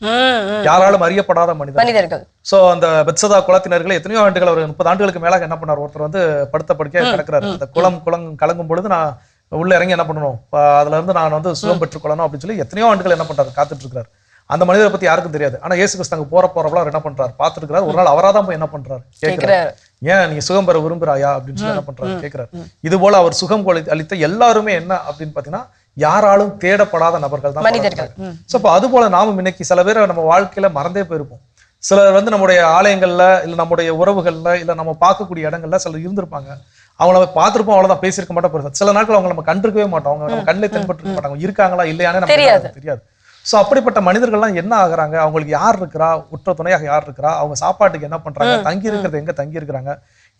யாராலும் அறியப்படாத மனிதர்கள். சோ அந்த பெத்சதா குலத்தினர்களை எத்தனையோ ஆண்டுகள், அவர் 30 ஆண்டுகளுக்கு மேலாக என்ன பண்ணார், ஒருத்தர் படுத்த படுக்கையா கிடக்கிறாரு. அந்த குளம் கலங்கும் பொழுது நான் உள்ள இறங்கி என்ன பண்ணணும், அதுல இருந்து நான் சுகம் பெற்றுக்கொள்ளணும் அப்படின்னு சொல்லி எத்தனையோ ஆண்டுகள் என்ன பண்றாரு, காத்துட்டு இருக்காரு. அந்த மனிதரை பத்தி யாருக்கும் தெரியாது. ஆனா இயேசு கிறிஸ்து அங்க போறப்ப என்ன பண்றாரு, பார்த்துட்டு இருக்காரு. ஒரு நாள் அவராதான் போய் என்ன பண்றாரு கேட்கிறாரு, ஏன் நீ சுகம் பெற விரும்புறாயா அப்படின்னு சொல்லி என்ன பண்றாரு கேட்கிறாரு. இது போல அவர் சுகம் அளித்த எல்லாருமே என்ன அப்படின்னு பாத்தீங்கன்னா, யாராலும் தேடப்படாத நபர்கள் தான் மனிதர்கள். சோ அப்ப அது போல நாமும் இன்னைக்கு சில பேரை நம்ம வாழ்க்கையில மறந்தே போயிருப்போம். சிலர் நம்முடைய ஆலயங்கள்ல இல்ல நம்முடைய உறவுகள்ல இல்ல நம்ம பார்க்கக்கூடிய இடங்கள்ல சிலர் இருந்திருப்பாங்க. அவங்கள பார்த்திருப்போம், அவ்வளவுதான், பேசியிருக்க மாட்டோம். சில நாட்கள் அவங்க நம்ம கண்டிருக்கவே மாட்டோம், அவங்க நம்ம கண்ணிலே தென்பட்டு மாட்டாங்க, இருக்காங்களா இல்லையானே நமக்கு தெரியாது. சோ அப்படிப்பட்ட மனிதர்கள்லாம் என்ன ஆகுறாங்க, அவங்களுக்கு யார் இருக்கிறா, உற்ற துணையாக யார் இருக்கிறா, அவங்க சாப்பாட்டுக்கு என்ன பண்றாங்க, தங்கி இருக்கிறது எங்க தங்கி இருக்கிறாங்க,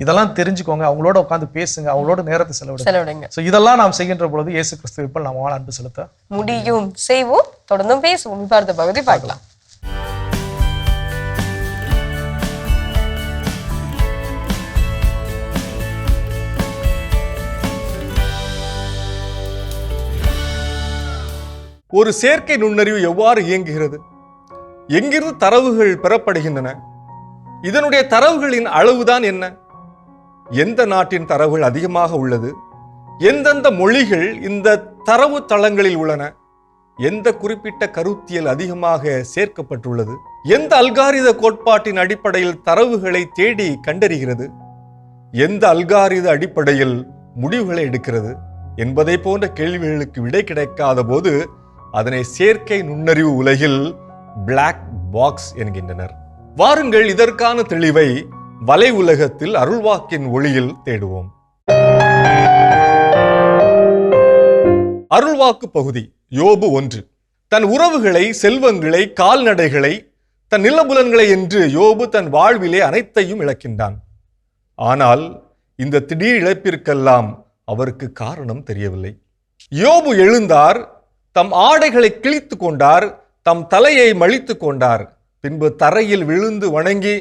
இதெல்லாம் தெரிஞ்சுக்கோங்க. அவங்களோட உட்காந்து பேசுங்க, அவங்களோட நேரத்தை செலவிடுங்க. சோ இதெல்லாம் நாம் செய்கின்ற பொழுது இயேசு கிறிஸ்துவிற்குள் நாம் அன்பு செலுத்த முடியும். செய்வோம், தொடர்ந்தும் பேசுவோம். பார்த்த பகுதி பார்க்கலாம். ஒரு செயற்கை நுண்ணறிவு எவ்வாறு இயங்குகிறது, எங்கிருந்து தரவுகள் பெறப்படுகின்றன, இதனுடைய தரவுகளின் அளவுதான் என்ன, எந்த நாட்டின் தரவுகள் அதிகமாக உள்ளது, எந்தெந்த மொழிகள் இந்த தரவு தளங்களில் உள்ளன, எந்த குறிப்பிட்ட கருத்தியல் அதிகமாக சேர்க்கப்பட்டுள்ளது, எந்த அல்காரித கோட்பாட்டின் அடிப்படையில் தரவுகளை தேடி கண்டறிகிறது, எந்த அல்காரித அடிப்படையில் முடிவுகளை எடுக்கிறது என்பதை போன்ற கேள்விகளுக்கு விடை கிடைக்காத போது அதனை செயற்கை நுண்ணறிவு உலகில் பிளாக் பாக்ஸ் என்கின்றனர். வாருங்கள் இதற்கான தெளிவை வலை உலகத்தில் அருள்வாக்கின் ஒளியில் தேடுவோம். அருள்வாக்கு பகுதி. யோபு 1. தன் உறவுகளை, செல்வங்களை, கால்நடைகளை, தன் நிலபுலன்களை என்று யோபு தன் வாழ்விலே அனைத்தையும் இழக்கின்றான். ஆனால் இந்த திடீர் இழப்பிற்கெல்லாம் அவருக்கு காரணம் தெரியவில்லை. யோபு எழுந்தார், தம் ஆடைகளை கிழித்து கொண்டார், தம் தலையை மழித்து கொண்டார். பின்பு தரையில் விழுந்து வணங்கி,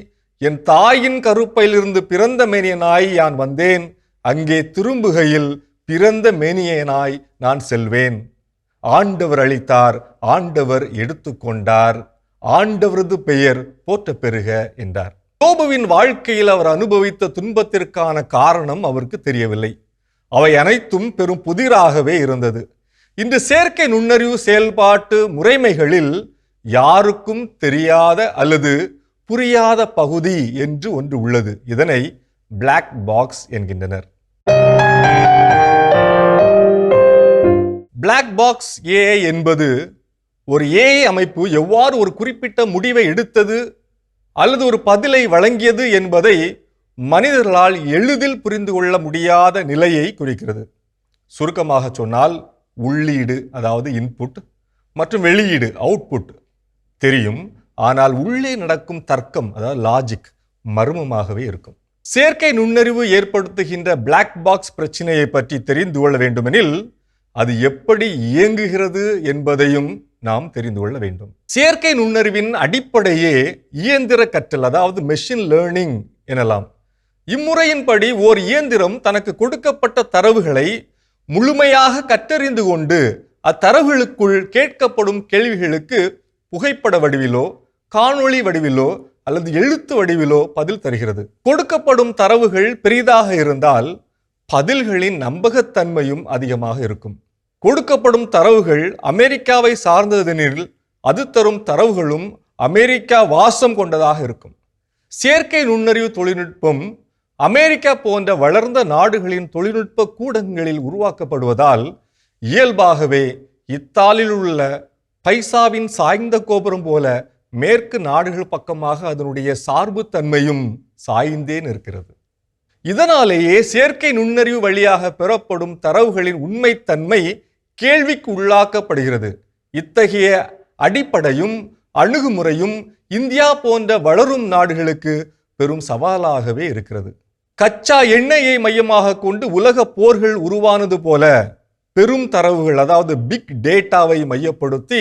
என் தாயின் கருப்பையிலிருந்து பிறந்த மேனியனாய் யான் வந்தேன், அங்கே திரும்புகையில் பிறந்த மேனியனாய் நான் செல்வேன். ஆண்டவர் அளித்தார், ஆண்டவர் எடுத்துக்கொண்டார், ஆண்டவரது பெயர் போற்ற பெறுக என்றார். யோபுவின் வாழ்க்கையில் அவர் அனுபவித்த துன்பத்திற்கான காரணம் அவருக்கு தெரியவில்லை. அவை அனைத்தும் பெரும் புதிராகவே இருந்தது. இன்று செயற்கை நுண்ணறிவு செயல்பாட்டு முறைமைகளில் யாருக்கும் தெரியாத அல்லது புரியாத பகுதி என்று ஒன்று உள்ளது. இதனை பிளாக் பாக்ஸ் என்கின்றனர். பிளாக் பாக்ஸ் ஏஐ என்பது ஒரு ஏஐ அமைப்பு எவ்வாறு ஒரு குறிப்பிட்ட முடிவை எடுத்தது அல்லது ஒரு பதிலை வழங்கியது என்பதை மனிதர்களால் எளிதில் புரிந்து கொள்ள முடியாத நிலையை குறிக்கிறது. சுருக்கமாக சொன்னால், உள்ளீடு அதாவது இன்புட் மற்றும் வெளியீடு அவுட்புட் தெரியும், ஆனால் உள்ளே நடக்கும் தர்க்கம் அதாவது லாஜிக் மர்மமாகவே இருக்கும். செயற்கை நுண்ணறிவு ஏற்படுத்துகின்ற பிளாக் பாக்ஸ் பிரச்சனையை பற்றி தெரிந்து கொள்ள வேண்டுமெனில் அது எப்படி இயங்குகிறது என்பதையும் நாம் தெரிந்து கொள்ள வேண்டும். செயற்கை நுண்ணறிவின் அடிப்படையே இயந்திர கற்றல் அதாவது மெஷின் லேர்னிங் எனலாம். இம்முறையின்படி ஓர் இயந்திரம் தனக்கு கொடுக்கப்பட்ட தரவுகளை முழுமையாக கற்றறிந்து கொண்டு அத்தரவுகளுக்குள் கேட்கப்படும் கேள்விகளுக்கு புகைப்பட வடிவிலோ, காணொளி வடிவிலோ அல்லது எழுத்து வடிவிலோ பதில் தருகிறது. கொடுக்கப்படும் தரவுகள் பெரிதாக இருந்தால் பதில்களின் நம்பகத்தன்மையும் அதிகமாக இருக்கும். கொடுக்கப்படும் தரவுகள் அமெரிக்காவை சார்ந்ததெனில் அது தரும் தரவுகளும் அமெரிக்கா வாசம் கொண்டதாக இருக்கும். செயற்கை நுண்ணறிவு தொழில்நுட்பம் அமெரிக்கா போன்ற வளர்ந்த நாடுகளின் தொழில்நுட்ப கூடங்களில் உருவாக்கப்படுவதால் இயல்பாகவே இத்தாலியில் உள்ள பைசாவின் சாய்ந்த கோபுரம் போல மேற்கு நாடுகள் பக்கமாக அதனுடைய சார்பு தன்மையும் சாய்ந்தே நிற்கிறது. இதனாலேயே செயற்கை நுண்ணறிவு வழியாக பெறப்படும் தரவுகளின் உண்மைத்தன்மை கேள்விக்கு உள்ளாக்கப்படுகிறது. இத்தகைய அடிப்படையும் அணுகுமுறையும் இந்தியா போன்ற வளரும் நாடுகளுக்கு பெரும் சவாலாகவே இருக்கிறது. கச்சா எண்ணெயை மையமாக கொண்டு உலக போர்கள் உருவானது போல பெரும் தரவுகள், அதாவது பிக் டேட்டாவை மையப்படுத்தி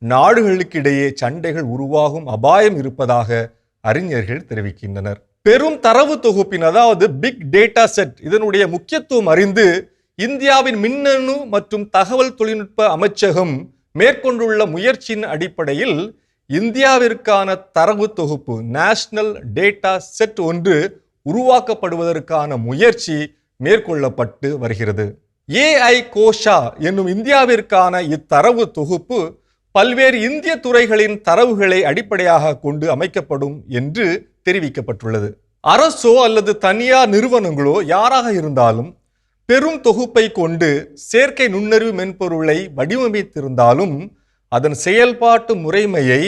நாடுகளுக்கிடையே சண்டைகள் உருவாகும் அபாயம் இருப்பதாக அறிஞர்கள் தெரிவிக்கின்றனர். பெரும் தரவு தொகுப்பின், அதாவது பிக் டேட்டா செட், இதனுடைய முக்கியத்துவம் அறிந்து இந்தியாவின் மின்னணு மற்றும் தகவல் தொழில்நுட்ப அமைச்சகம் மேற்கொண்டுள்ள முயற்சியின் அடிப்படையில் இந்தியாவிற்கான தரவு தொகுப்பு நேஷனல் டேட்டா செட் ஒன்று உருவாக்கப்படுவதற்கான முயற்சி மேற்கொள்ளப்பட்டு வருகிறது. AI கோஷா என்னும் இந்தியாவிற்கான இத்தரவு தொகுப்பு பல்வேறு இந்திய துறைகளின் தரவுகளை அடிப்படையாக கொண்டு அமைக்கப்படும் என்று தெரிவிக்கப்பட்டுள்ளது. அரசோ அல்லது தனியார் நிறுவனங்களோ யாராக இருந்தாலும் பெரும் தொகுப்பை கொண்டு செயற்கை நுண்ணறிவு மென்பொருளை வடிவமைத்திருந்தாலும் அதன் செயல்பாட்டு முறைமையை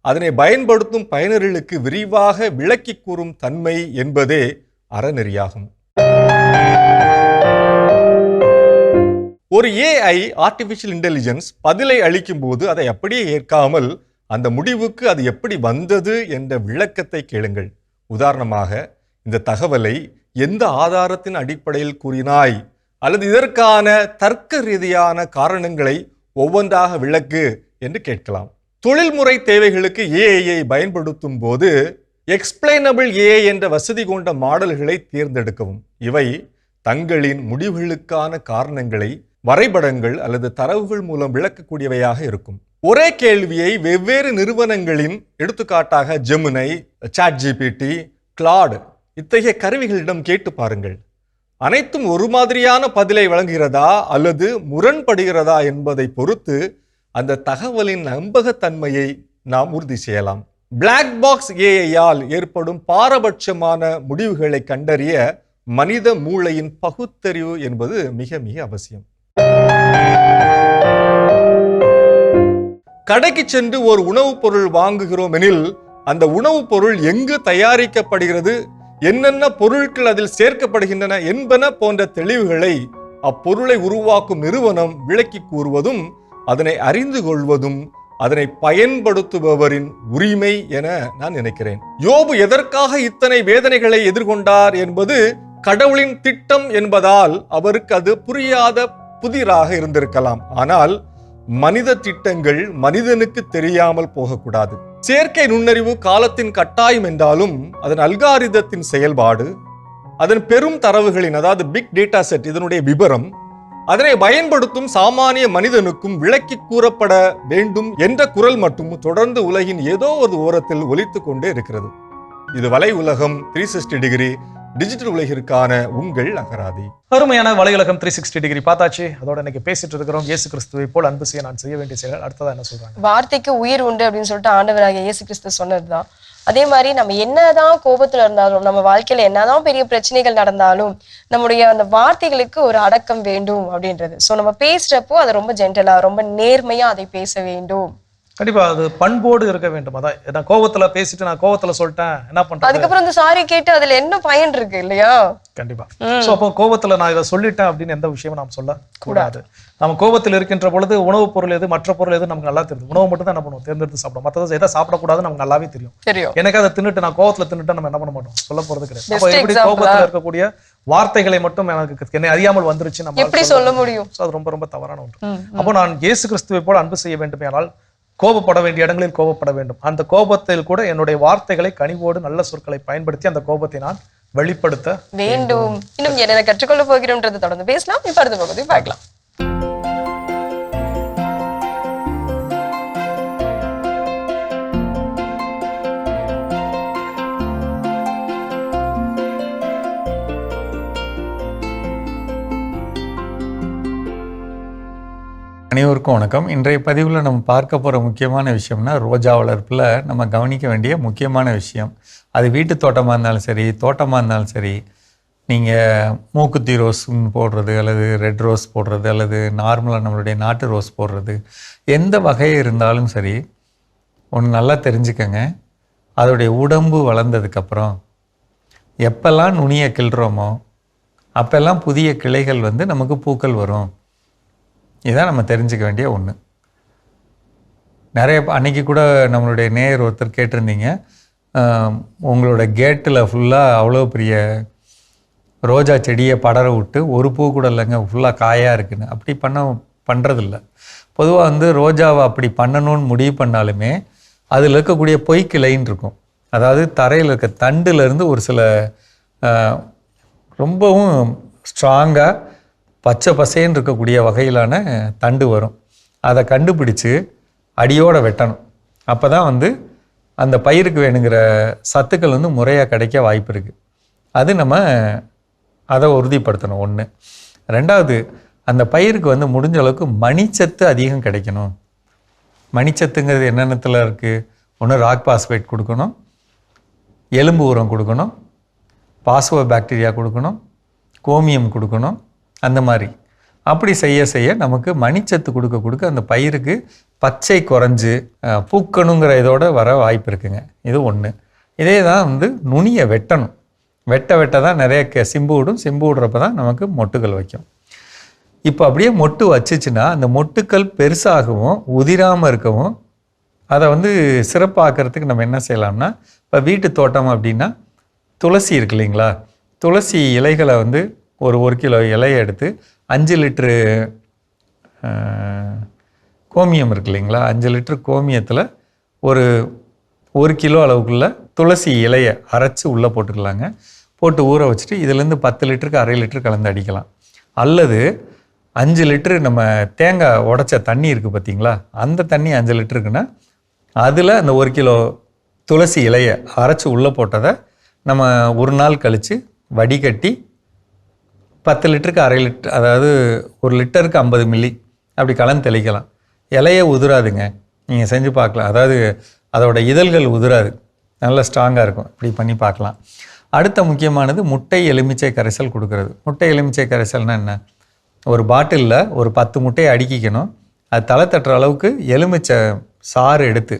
அதனை பயன்படுத்தும் பயனர்களுக்கு விரிவாக விளக்கி கூறும் தன்மை என்பதே அறநெறியாகும். ஒரு AI ஆர்டிஃபிஷியல் இன்டெலிஜென்ஸ் பதிலை அளிக்கும் போது அதை அப்படியே ஏற்காமல் அந்த முடிவுக்கு அது எப்படி வந்தது என்ற விளக்கத்தை கேளுங்கள். உதாரணமாக, இந்த தகவலை எந்த ஆதாரத்தின் அடிப்படையில் கூறினாய், அல்லது இதற்கான தர்க்க ரீதியான காரணங்களை ஒவ்வொன்றாக விளக்கு என்று கேட்கலாம். தொழில்முறை தேவைகளுக்கு AI பயன்படுத்தும் போது எக்ஸ்பிளைனபிள் AI என்ற வசதி கொண்ட மாடல்களை தேர்ந்தெடுக்கவும். இவை தங்களின் முடிவுகளுக்கான காரணங்களை வரைபடங்கள் அல்லது தரவுகள் மூலம் விளக்கக்கூடியவையாக இருக்கும். ஒரே கேள்வியை வெவ்வேறு நிறுவனங்களின், எடுத்துக்காட்டாக ஜெமினை, ChatGPT, கிளாட் இத்தகைய கருவிகளிடம் கேட்டு பாருங்கள். அனைத்தும் ஒரு மாதிரியான பதிலை வழங்குகிறதா அல்லது முரண்படுகிறதா என்பதை பொறுத்து அந்த தகவலின் நம்பகத்தன்மையை நாம் உறுதி செய்யலாம். பிளாக் பாக்ஸ் AI-யால் ஏற்படும் பாரபட்சமான முடிவுகளை கண்டறிய மனித மூளையின் பகுத்தறிவு என்பது மிக மிக அவசியம். கடைக்கு சென்று ஒரு உணவுப் பொருள் வாங்குகிறோம் எனில் அந்த உணவுப் பொருள் எங்கு தயாரிக்கப்படுகிறது, என்னென்ன பொருட்கள் அதில் சேர்க்கப்படுகின்றன என்பன போன்ற தெளிவுகளை அப்பொருளை உருவாக்கும் நிறுவனம் விளக்கி கூறுவதும் அதனை அறிந்து கொள்வதும் அதனை பயன்படுத்துபவரின் உரிமை என நான் நினைக்கிறேன். யோபு எதற்காக இத்தனை வேதனைகளை எதிர்கொண்டார் என்பது கடவுளின் திட்டம் என்பதால் அவருக்கு அது புரியாத புதிராக இருந்திருக்கலாம். ஆனால் மனித திட்டங்கள் மனிதனுக்கு தெரியாமல் போகக்கூடாது. செயற்கை நுண்ணறிவு காலத்தின் கட்டாயம் என்றாலும் அதன் அல்காரிதத்தின் செயல்பாடு, அதன் பெரும் தரவுகளின், அதாவது பிக் டேட்டா செட், இதனுடைய விபரம், அதனை பயன்படுத்தும் சாமானிய மனிதனுக்கும் விளக்கி கூறப்பட வேண்டும் என்ற குரல் மட்டும் தொடர்ந்து உலகின் ஏதோ ஒரு ஓரத்தில் ஒலித்துக் கொண்டே இருக்கிறது. இது வலை உலகம் 360 டிகிரி டிஜிட்டல் உலகிற்கான உங்கள் அகராதி. அருமையான வலையுலகம் 360 டிகிரி பார்த்தாச்சு. அதோட இன்னைக்கு பேசிட்டு இருக்கிறோம் இயேசு கிறிஸ்துவை போல் அன்பு செய்ய நான் செய்ய வேண்டிய செயல். அடுத்ததா என்ன சொல்றாங்க? வார்த்தைக்கு உயிர் உண்டு அப்படின்னு சொல்லிட்டு ஆண்டவராகிய இயேசு கிறிஸ்து சொன்னதுதான். அதே மாதிரி நம்ம என்னதான் கோபத்துல இருந்தாலும், நம்ம வாழ்க்கையில என்னதான் பெரிய பிரச்சனைகள் நடந்தாலும், நம்முடைய அந்த வார்த்தைகளுக்கு ஒரு அடக்கம் வேண்டும் அப்படின்றது. சோ நம்ம பேசுறப்போ அதை ரொம்ப ஜென்டலா, ரொம்ப நேர்மையா அதை பேச வேண்டும். கண்டிப்பா அது பண்போடு இருக்க வேண்டும். அதான் நான் கோவத்துல பேசிட்டு நான் கோவத்துல சொல்லிட்டேன், என்ன பண்றது, அதுக்கப்புறம் இந்த சாரி கேட்டு அதுல என்ன பயன் இருக்கு இல்லையா? கண்டிப்பா. சோ அப்போ கோவத்துல நான் இதை சொல்லிட்டேன் அப்படின்னு எந்த விஷயமும் நாம் சொல்ல கூடாது. நம்ம கோபத்தில் இருக்கின்ற பொழுது உணவுப் பொருள் எது, மற்ற பொருள் எது நமக்கு நல்லா தெரியும். உணவு மட்டும் தான் என்ன பண்ணுவோம், தேர்ந்தெடுத்து சாப்பிடும். மற்றது எதை சாப்பிடக்கூடாது நமக்கு நல்லாவே தெரியும். எனக்கு அதை தின்னுட்டு நான் கோவத்துல தின்னுட்டு நம்ம என்ன பண்ண மாட்டோம், சொல்ல போறது கிடையாது. அப்போ எப்படி கோபத்துல இருக்கக்கூடிய வார்த்தைகளை மட்டும் எனக்கு என்னை அறியாமல் வந்துருச்சு நம்ம எப்படி சொல்ல முடியும்? அது ரொம்ப ரொம்ப தவறான ஒன்று. அப்போ நான் இயேசு கிறிஸ்துவை போல அன்பு செய்ய வேண்டும் என்றால் கோபப்பட வேண்டிய இடங்களில் கோபப்பட வேண்டும். அந்த கோபத்தில் கூட என்னுடைய வார்த்தைகளை கனிவோடு நல்ல சொற்களை பயன்படுத்தி அந்த கோபத்தை நான் வெளிப்படுத்த வேண்டும். இன்னும் என்ன கற்றுக்கொள்ள போகிறோம்ன்றது தொடர்ந்து பேசலாம். இப்ப அடுத்த பகுதி பார்க்கலாம். அனைவருக்கும் வணக்கம். இன்றைய பதிவில் நம்ம பார்க்க போகிற முக்கியமான விஷயம்னா ரோஜா வளர்ப்பில் நம்ம கவனிக்க வேண்டிய முக்கியமான விஷயம். அது வீட்டு தோட்டமாக இருந்தாலும் சரி, தோட்டமாக இருந்தாலும் சரி, நீங்கள் மூக்குத்தி ரோஸ் போடுறது அல்லது ரெட் ரோஸ் போடுறது அல்லது நார்மலாக நம்மளுடைய நாட்டு ரோஸ் போடுறது, எந்த வகை இருந்தாலும் சரி, ஒன்று நல்லா தெரிஞ்சுக்கங்க. அதோடைய உடம்பு வளர்ந்ததுக்கப்புறம் எப்பெல்லாம் நுனியை கிள்றோமோ அப்போல்லாம் புதிய கிளைகள் நமக்கு பூக்கள் வரும். இதுதான் நம்ம தெரிஞ்சுக்க வேண்டிய ஒன்று. நிறைய அன்றைக்கி கூட நம்மளுடைய நேயர் ஒருத்தர் கேட்டிருந்தீங்க, உங்களோட கேட்டில் ஃபுல்லாக அவ்வளோ பெரிய ரோஜா செடியை படர விட்டு ஒரு பூ கூட இல்லைங்க ஃபுல்லாக காயாக இருக்குன்னு அப்படி பண்ணுறதில்ல. பொதுவாக வந்து ரோஜாவை அப்படி பண்ணணும்னு முடிவு பண்ணாலுமே அதில் இருக்கக்கூடிய பொய்க்கிளைன்னு இருக்கும். அதாவது தரையில் இருக்க தண்டுலேருந்து ஒரு சில ரொம்பவும் ஸ்ட்ராங்காக பச்சை பசேன்னு இருக்கக்கூடிய வகையிலான தண்டு வரும். அதை கண்டுபிடிச்சு அடியோடு வெட்டணும். அப்போ தான் வந்து அந்த பயிருக்கு வேணுங்கிற சத்துக்கள் வந்து முறையாக கிடைக்க வாய்ப்பு இருக்குது. அது நம்ம அதை உறுதிப்படுத்தணும். ஒன்று. ரெண்டாவது, அந்த பயிருக்கு வந்து முடிஞ்ச அளவுக்கு மணிச்சத்து அதிகம் கிடைக்கணும். மணிச்சத்துங்கிறது என்னென்னத்தில் இருக்குது? ஒன்று ராக் பாஸ்பேட் கொடுக்கணும், எலும்பு உரம் கொடுக்கணும், பாஸ்வோ பாக்டீரியா கொடுக்கணும், கோமியம் கொடுக்கணும். அந்த மாதிரி அப்படி செய்ய செய்ய நமக்கு மணிச்சத்து கொடுக்க கொடுக்க அந்த பயிருக்கு பச்சை குறைஞ்சு பூக்கணுங்கிற இதோட வர வாய்ப்பு இருக்குங்க. இது ஒன்று. இதே தான் வந்து நுனியை வெட்டணும். வெட்ட தான் நிறைய சிம்பு விடும். சிம்பு விடுறப்ப தான் நமக்கு மொட்டுகள் வைக்கும். இப்போ அப்படியே மொட்டு வச்சுச்சுன்னா அந்த மொட்டுக்கள் பெருசாகவும் உதிராமல் இருக்கவும் அதை வந்து சிறப்பாக்கிறதுக்கு நம்ம என்ன செய்யலாம்னா, இப்போ வீட்டு தோட்டம் அப்படின்னா துளசி இருக்கு இல்லைங்களா, துளசி இலைகளை வந்து ஒரு கிலோ இலையை எடுத்து 5 லிட்ரு கோமியம் இருக்கு இல்லைங்களா, 5 லிட்டர் கோமியத்தில் ஒரு கிலோ அளவுக்குள்ள துளசி இலையை அரைச்சி உள்ளே போட்டுக்கலாங்க. போட்டு ஊற வச்சுட்டு இதுலேருந்து 10 லிட்டருக்கு 1/2 லிட்டர் கலந்து அடிக்கலாம். அல்லது 5 லிட்டரு நம்ம தேங்காய் உடைச்ச தண்ணி இருக்குது பார்த்தீங்களா, அந்த தண்ணி 5 லிட்டருக்குன்னா அதில் அந்த 1 கிலோ துளசி இலையை அரைச்சி உள்ளே போட்டதை நம்ம ஒரு நாள் கழித்து வடிகட்டி 10 லிட்டருக்கு 1/2 லிட்டர், அதாவது 1 லிட்டருக்கு 50 மில்லி அப்படி கலந்து தெளிக்கலாம். இலையே உதிராதுங்க, நீங்கள் செஞ்சு பார்க்கலாம். அதாவது அதோட இதழ்கள் உதிராது, நல்லா ஸ்ட்ராங்காக இருக்கும். இப்படி பண்ணி பார்க்கலாம். அடுத்த முக்கியமானது முட்டை எலுமிச்சை கரைசல் கொடுக்கறது. முட்டை எலுமிச்சை கரைசல்னால் என்ன? ஒரு பாட்டிலில் ஒரு 10 முட்டையை அடுக்கிக்கணும். அது தலை தட்டுற அளவுக்கு எலுமிச்சை சாறு எடுத்து,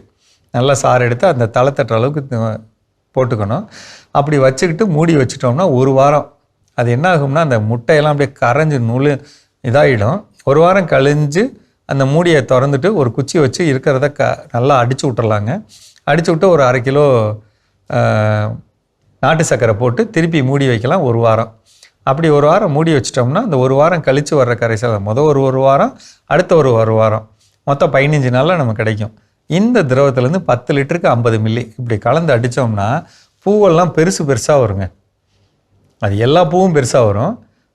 நல்லா சாறு எடுத்து அந்த தலை தட்டுற அளவுக்கு போட்டுக்கணும். அப்படி வச்சுக்கிட்டு மூடி வச்சுட்டோம்னா ஒரு வாரம் அது என்ன ஆகும்னா அந்த முட்டையெல்லாம் அப்படியே கரைஞ்சி நூல் இதாகிடும். ஒரு வாரம் கழிஞ்சு அந்த மூடியை திறந்துட்டு ஒரு குச்சி வச்சு இருக்கிறத நல்லா அடித்து விட்டுறலாங்க. அடித்து விட்டு ஒரு 1/2 கிலோ நாட்டு சர்க்கரை போட்டு திருப்பி மூடி வைக்கலாம் ஒரு வாரம். அப்படி ஒரு வாரம் மூடி வச்சிட்டோம்னா அந்த ஒரு வாரம் கழித்து வர்ற கரைசல் ஒரு வாரம், அடுத்த ஒரு வாரம், மொத்தம் 15 நாளில் நமக்கு கிடைக்கும். இந்த திரவத்துலேருந்து 10 லிட்டருக்கு 50 மில்லி இப்படி கலந்து அடித்தோம்னா பூவெல்லாம் பெருசாக வருங்க. அது எல்லா பூவும் பெருசாக வரும்.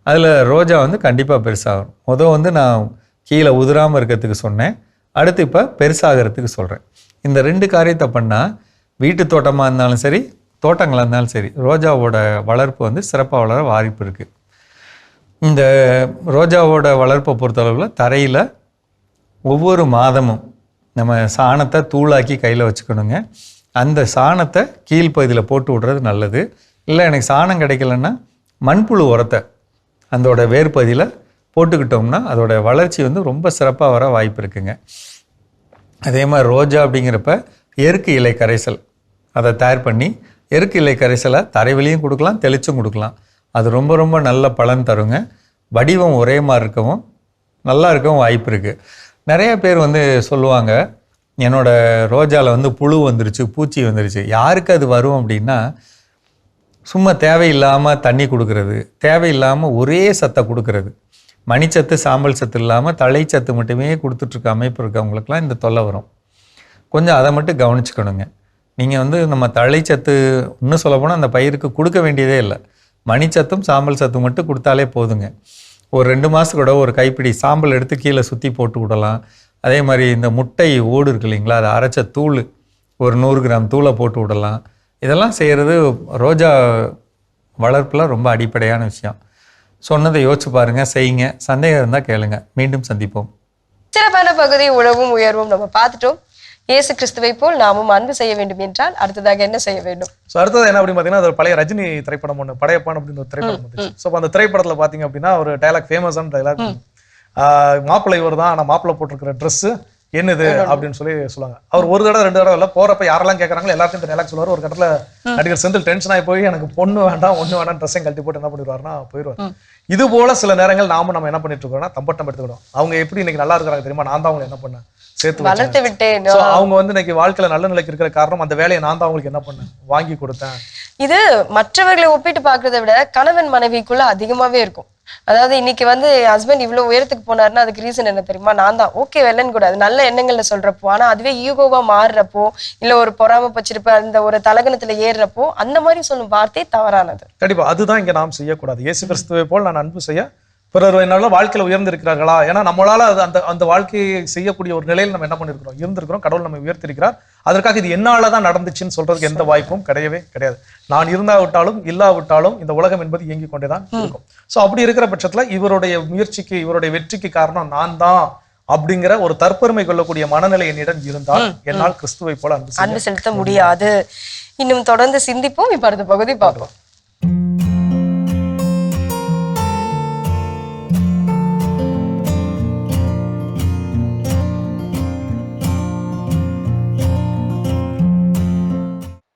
அதில் ரோஜா வந்து கண்டிப்பாக பெருசாக வரும். வந்து நான் கீழே உதிராமல் இருக்கிறதுக்கு சொன்னேன். அடுத்து இப்போ பெருசாகிறதுக்கு சொல்கிறேன். இந்த 2 காரியத்தை பண்ணால் வீட்டு தோட்டமாக இருந்தாலும் சரி, தோட்டங்களாக இருந்தாலும் சரி, ரோஜாவோட வளர்ப்பு வந்து சிறப்பாக வளர வாய்ப்பு இருக்குது. இந்த ரோஜாவோட வளர்ப்பை பொறுத்தளவில் தரையில் ஒவ்வொரு மாதமும் நம்ம சாணத்தை தூளாக்கி கையில் வச்சுக்கணுங்க. அந்த சாணத்தை கீழ்ப்பகுதியில் போட்டு விடுறது நல்லது. இல்லை எனக்கு சாணம் கிடைக்கலன்னா மண்புழு உரத்தை அதோட வேர்பகுதியில் போட்டுக்கிட்டோம்னா அதோட வளர்ச்சி வந்து ரொம்ப சிறப்பாக வர வாய்ப்பு இருக்குங்க. அதே மாதிரி ரோஜா அப்படிங்கிறப்ப எருக்கு இலை கரைசல் அதை தயார் பண்ணி எருக்கு இலை கரைசலை தரைவெளியும் கொடுக்கலாம், தெளிச்சும் கொடுக்கலாம். அது ரொம்ப ரொம்ப நல்ல பலன் தருங்க. வடிவம் ஒரே மாதிரி இருக்கவும் நல்லா இருக்கவும் வாய்ப்பு இருக்குது. நிறைய பேர் வந்து சொல்லுவாங்க, என்னோடய ரோஜாவில் வந்து புழு வந்துருச்சு, பூச்சி வந்துருச்சு. யாருக்கு அது வரும் அப்படின்னா, சும்மா தேவையில்லாமல் தண்ணி கொடுக்கறது, தேவையில்லாமல் ஒரே சத்தை கொடுக்கறது, மணிச்சத்து சாம்பல் சத்து இல்லாமல் தழைச்சத்து மட்டுமே கொடுத்துட்ருக்க அமைப்பு இருக்கவங்களுக்குலாம் இந்த தொல்லை வரும். கொஞ்சம் அதை மட்டும் கவனிச்சுக்கணுங்க. நீங்கள் வந்து நம்ம தழைச்சத்து இன்னும் சொல்லப்போனால் அந்த பயிருக்கு கொடுக்க வேண்டியதே இல்லை. மணிச்சத்தும் சாம்பல் சத்து மட்டும் கொடுத்தாலே போதுங்க. ஒரு 2 மாதத்துக்கூட ஒரு கைப்பிடி சாம்பல் எடுத்து கீழே சுற்றி போட்டு விடலாம். அதே மாதிரி இந்த முட்டை ஓடு இருக்கு இல்லைங்களா, அதை அரைச்ச தூள் ஒரு 100 கிராம் தூளை போட்டு விடலாம். இதெல்லாம் செய்கிறது ரோஜா வளர்ப்பில் ரொம்ப அடிப்படையான விஷயம். சொன்னதை யோசிச்சு பாருங்கள், செய்யுங்க. சந்தேகம் இருந்தால் கேளுங்க. மீண்டும் சந்திப்போம். சிறப்பான பகுதி உழவும் உயர்வும் நம்ம பார்த்துட்டோம். இயேசு கிறிஸ்துவை போல் நாமும் அன்பு செய்ய வேண்டும் என்றால் அடுத்ததாக என்ன செய்ய வேண்டும்? ஸோ அடுத்தது என்ன அப்படின்னு பார்த்தீங்கன்னா, அது பழைய ரஜினி திரைப்படம் ஒன்று, படையப்பான் அப்படின்னு ஒரு திரைப்படம் வந்துச்சு. ஸோ அந்த திரைப்படத்தில் பார்த்தீங்க அப்படின்னா ஒரு டைலாக், ஃபேமஸான டைலாக், மாப்பிள்ளை இவர் தான், ஆனால் மாப்பிள்ளை போட்டிருக்கிற ட்ரெஸ்ஸு என்னது அப்படின்னு சொல்லி சொல்லுவாங்க. அவர் ஒரு தடவை 2 தடவை இல்லை, போறப்ப யாரெல்லாம் கேட்கறாங்களோ எல்லாத்தையும் இந்த டைலாக் சொல்லுவார். ஒரு கட்டத்தில் நடிகர் செந்தில் டென்ஷன் ஆகி போய் எனக்கு பொண்ணு வேண்டாம், ஒன்று வேண்டாம், ட்ரெஸ்ஸையும் கழட்டி போட்டு என்ன பண்ணிடுவாருன்னா போயிடுவார். இது போல சில நேரங்கள் நம்ம என்ன பண்ணிட்டு இருக்கோம்னா தம்பட்டம் எடுத்துக்கிடும். அவங்க எப்படி இன்னைக்கு நல்லா இருக்கிறாங்க தெரியுமா, நான் தான் அவங்களை என்ன பண்ணேன் சேர்த்து வளர்த்து விட்டேன். So, அவங்க வந்து இன்னைக்கு வாழ்க்கையில நல்ல நிலைக்கு இருக்கிற காரணம் அந்த வேலையை நான் தான் அவங்களுக்கு என்ன பண்ணேன், வாங்கி கொடுத்தேன். இது மற்றவர்களை ஒப்பிட்டு பார்க்கறதை விட கணவன் மனைவிக்குள்ள அதிகமாவே இருக்கும். அதாவது இன்னைக்கு வந்து ஹஸ்பண்ட் இவ்வளவு உயரத்துக்கு போனாருன்னா அதுக்கு ரீசன் என்ன தெரியுமா? நான் தான். ஓகே வெள்ளன் கூட அது நல்ல எண்ணங்கள்ல சொல்றப்போ, ஆனா அதுவே ஈகோவா மாறுறப்போ, இல்ல ஒரு பொறாம பச்சிருப்ப அந்த ஒரு தலகணத்துல ஏறுறப்போ அந்த மாதிரி சொல்லும் வார்த்தை தவறானது. கண்டிப்பா அதுதான் இங்க நாம் செய்யக்கூடாது. இயேசு கிறிஸ்துவை போல் நான் அன்பு செய்ய பிறர் என்னால வாழ்க்கையில உயர்ந்திருக்கிறார்களா? ஏன்னா நம்மளால அது அந்த வாழ்க்கையை செய்யக்கூடிய ஒரு நிலையில் நம்ம என்ன பண்ணிருக்கிறோம், இருந்திருக்கிறோம். கடவுள் நம்ம உயர்த்திருக்கிறார். அதற்காக இது என்னாலதான் நடந்துச்சுன்னு சொல்றதுக்கு எந்த வாய்ப்பும் கிடையவே கிடையாது. நான் இருந்தாவிட்டாலும் இல்லாவிட்டாலும் இந்த உலகம் என்பது இயங்கிக் கொண்டேதான் இருக்கும். சோ அப்படி இருக்கிற பட்சத்துல இவருடைய முயற்சிக்கு, இவருடைய வெற்றிக்கு காரணம் நான் தான் அப்படிங்கிற ஒரு தற்பெருமை கொள்ளக்கூடிய மனநிலை என்னிடம் இருந்தால் என்னால் கிறிஸ்துவை போல அன்பு செலுத்த முடியாது. இன்னும் தொடர்ந்து சிந்திப்போம். இப்ப அடுத்த பகுதி பார்ப்போம்.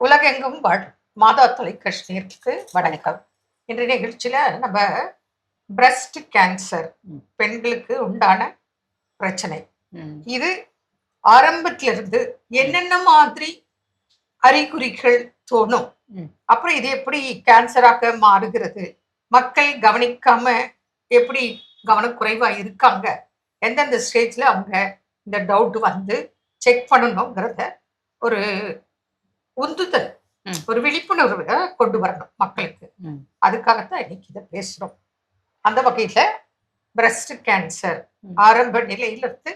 உலகெங்கும் மாதா தொலைக்காட்சிக்கு வணக்கம். இன்றைய நிகழ்ச்சியில நம்ம பிரஸ்ட் கேன்சர் பெண்களுக்கு உண்டான பிரச்சனை, இது ஆரம்பத்திலிருந்து என்னென்ன மாதிரி அறிகுறிகள் தோணும், அப்புறம் இது எப்படி கேன்சராக மாறுகிறது, மக்கள் கவனிக்காம எப்படி கவனக்குறைவா இருக்காங்க, எந்தெந்த ஸ்டேஜ்ல அவங்க இந்த டவுட் வந்து செக் பண்ணணுங்கிறத ஒரு உந்துதல், ஒரு விழிப்புணர்வு கொண்டு வரணும் மக்களுக்கு. அதுக்காகத்தான் இன்னைக்கு இதை பேசுறோம். அந்த வகையில பிரஸ்ட் கேன்சர் ஆரம்ப நிலையில இருந்து